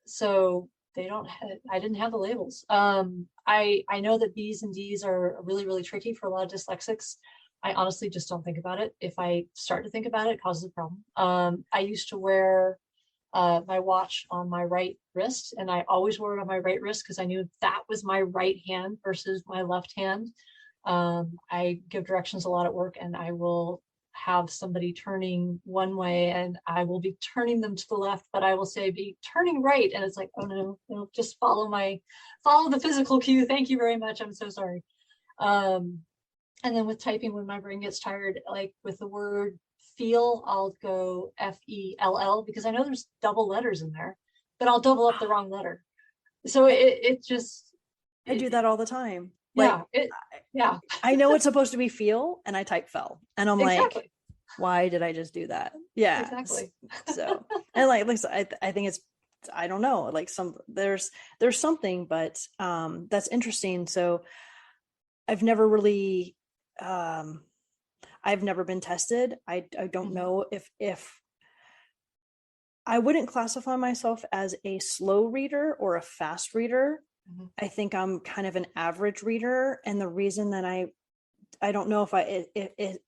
So I didn't have the labels. I know that B's and D's are really, really tricky for a lot of dyslexics. I honestly just don't think about it. If I start to think about it, it causes a problem. I used to wear my watch on my right wrist, and I always wore it on my right wrist because I knew that was my right hand versus my left hand. I give directions a lot at work, and I will have somebody turning one way and I will be turning them to the left, but I will say be turning right. And it's like, oh no, just follow the physical cue. Thank you very much. I'm so sorry. And then with typing, when my brain gets tired, like with the word feel, I'll go FELL because I know there's double letters in there, but I'll double up the wrong letter. So it just, I do that all the time. Yeah. Like, I know it's supposed to be feel and I type fell and I'm exactly. like, why did I just do that? Yeah. Exactly. So, and like I think it's, I don't know, like there's something, but that's interesting. So I've never really, I've never been tested. I don't know if I wouldn't classify myself as a slow reader or a fast reader. I think I'm kind of an average reader. And the reason that I don't know if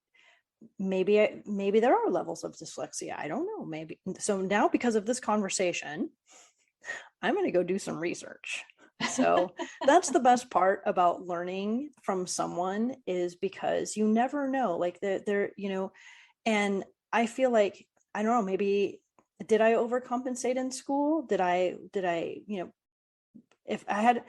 maybe there are levels of dyslexia. I don't know. Maybe. So now because of this conversation, I'm going to go do some research. So that's the best part about learning from someone, is because you never know, like they're, and I feel like, I don't know, maybe did I overcompensate in school? Did I, if I had,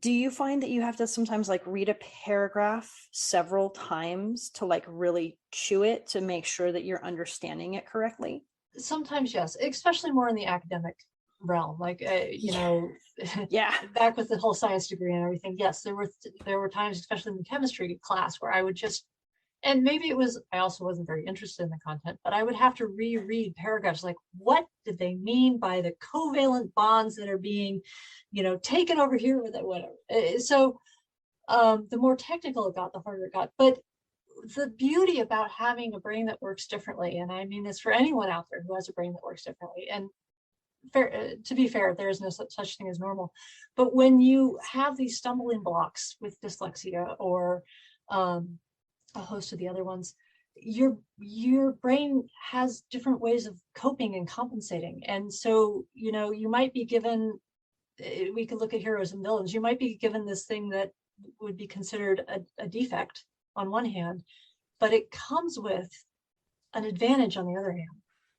do you find that you have to sometimes like read a paragraph several times to like really chew it to make sure that you're understanding it correctly? Sometimes, yes, especially more in the academic realm, like yeah, back with the whole science degree and everything. Yes, there were times, especially in the chemistry class, where I would just, and maybe it was, I also wasn't very interested in the content, but I would have to reread paragraphs like, what did they mean by the covalent bonds that are being, taken over here with it, whatever. So the more technical it got, the harder it got. But the beauty about having a brain that works differently, and I mean this for anyone out there who has a brain that works differently, and to be fair, there is no such thing as normal. But when you have these stumbling blocks with dyslexia or a host of the other ones, your brain has different ways of coping and compensating. And so, you might be given, we could look at heroes and villains, you might be given this thing that would be considered a defect on one hand, but it comes with an advantage on the other hand.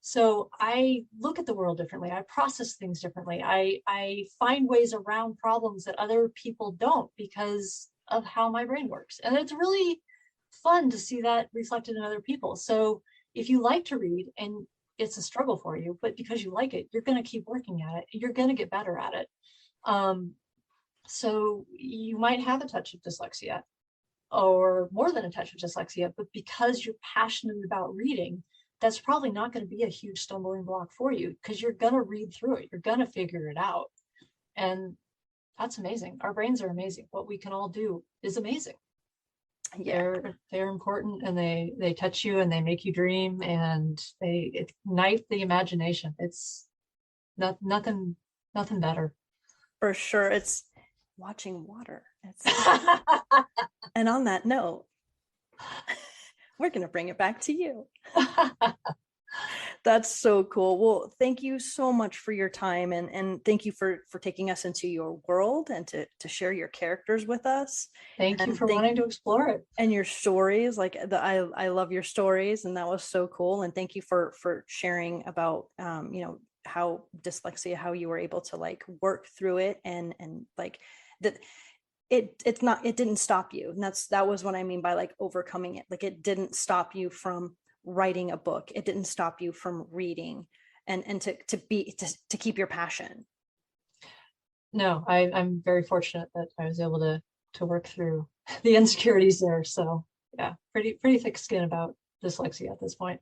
So I look at the world differently. I process things differently. I find ways around problems that other people don't because of how my brain works. And it's really fun to see that reflected in other people. So if you like to read and it's a struggle for you, but because you like it, you're going to keep working at it. You're going to get better at it. So you might have a touch of dyslexia or more than a touch of dyslexia, but because you're passionate about reading, that's probably not going to be a huge stumbling block for you because you're going to read through it. You're going to figure it out. And that's amazing. Our brains are amazing. What we can all do is amazing. Yeah. They're important, and they touch you and they make you dream and they ignite the imagination. It's nothing better. For sure. It's watching water. And on that note, we're going to bring it back to you. That's so cool. Well, thank you so much for your time, and thank you for taking us into your world and to share your characters with us. Thank you for wanting to explore it. And your stories. Like I love your stories, and that was so cool. And thank you for sharing about how dyslexia, how you were able to like work through it, and like that it didn't stop you. And that was what I mean by like overcoming it. Like it didn't stop you from writing a book. It didn't stop you from reading and to keep your passion. No, I'm very fortunate that I was able to work through the insecurities there. So yeah, pretty thick skin about dyslexia at this point.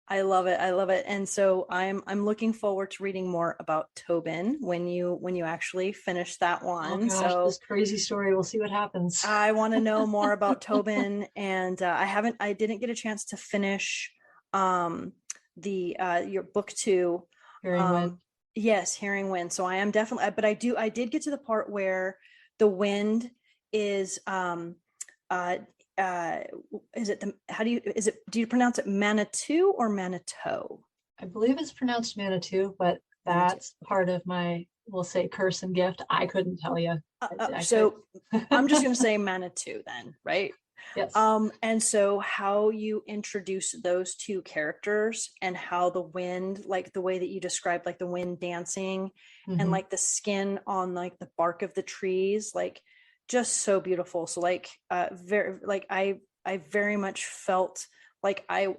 I love it. I love it. And so I'm looking forward to reading more about Tobin when you actually finish that one. Oh gosh, so this crazy story. We'll see what happens. I want to know more about Tobin, and I didn't get a chance to finish your book 2. Hearing Wind. Yes, Hearing Wind. So I am definitely, but I did get to the part where the wind is do you pronounce it Manitou or Manitou? I believe it's pronounced Manitou, but that's part of my, we'll say, curse and gift. I couldn't tell you. So I'm just going to say Manitou then, right? Yes. And so how you introduce those two characters and how the wind, like the way that you described, like the wind dancing and like the skin on like the bark of the trees, like just so beautiful. So like I very much felt like I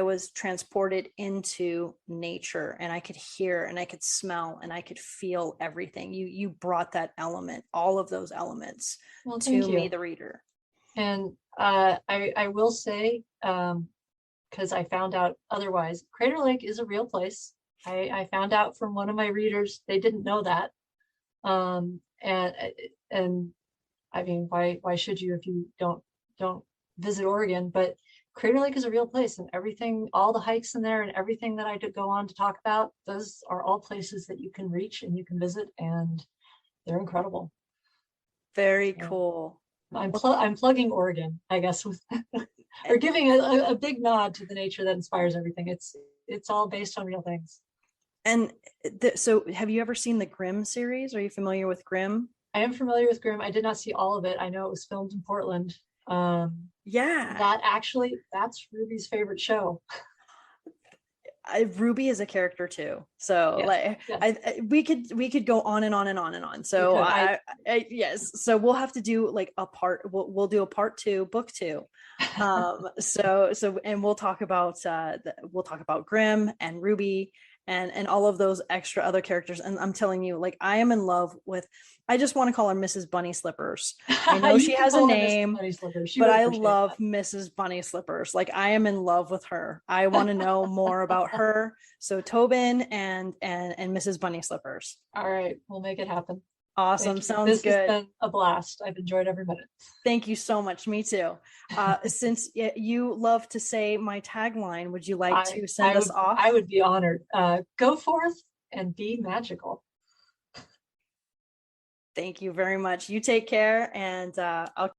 was transported into nature, and I could hear and I could smell and I could feel everything. You brought that element, all of those elements to me, the reader. And I will say, because I found out otherwise, Crater Lake is a real place. I found out from one of my readers, they didn't know that. And I mean, why should you if you don't visit Oregon? But Crater Lake is a real place, and everything, all the hikes in there and everything that I did go on to talk about, those are all places that you can reach and you can visit, and they're incredible. Very cool. I'm plugging Oregon, I guess, or giving a big nod to the nature that inspires everything. It's all based on real things. And so have you ever seen the Grimm series? Are you familiar with Grimm? I am familiar with Grimm. I did not see all of it. I know it was filmed in Portland. That's Ruby's favorite show. Ruby is a character too. So we could go on and on and on and on. So yes. So we'll have to do like we'll do a part 2, book 2. And we'll talk about Grimm and Ruby and all of those extra other characters. And I'm telling you, like, I am in love with, I just want to call her Mrs. Bunny Slippers. I know she has a name, but I love Mrs. Bunny Slippers. Like, I am in love with her. I want to know more about her. So Tobin and Mrs. Bunny Slippers. All right, we'll make it happen. Awesome. Sounds this good. This has been a blast. I've enjoyed every minute. Thank you so much. Me too. Since you love to say my tagline, would you like to send us off? I would be honored. Go forth and be magical. Thank you very much. You take care, and I'll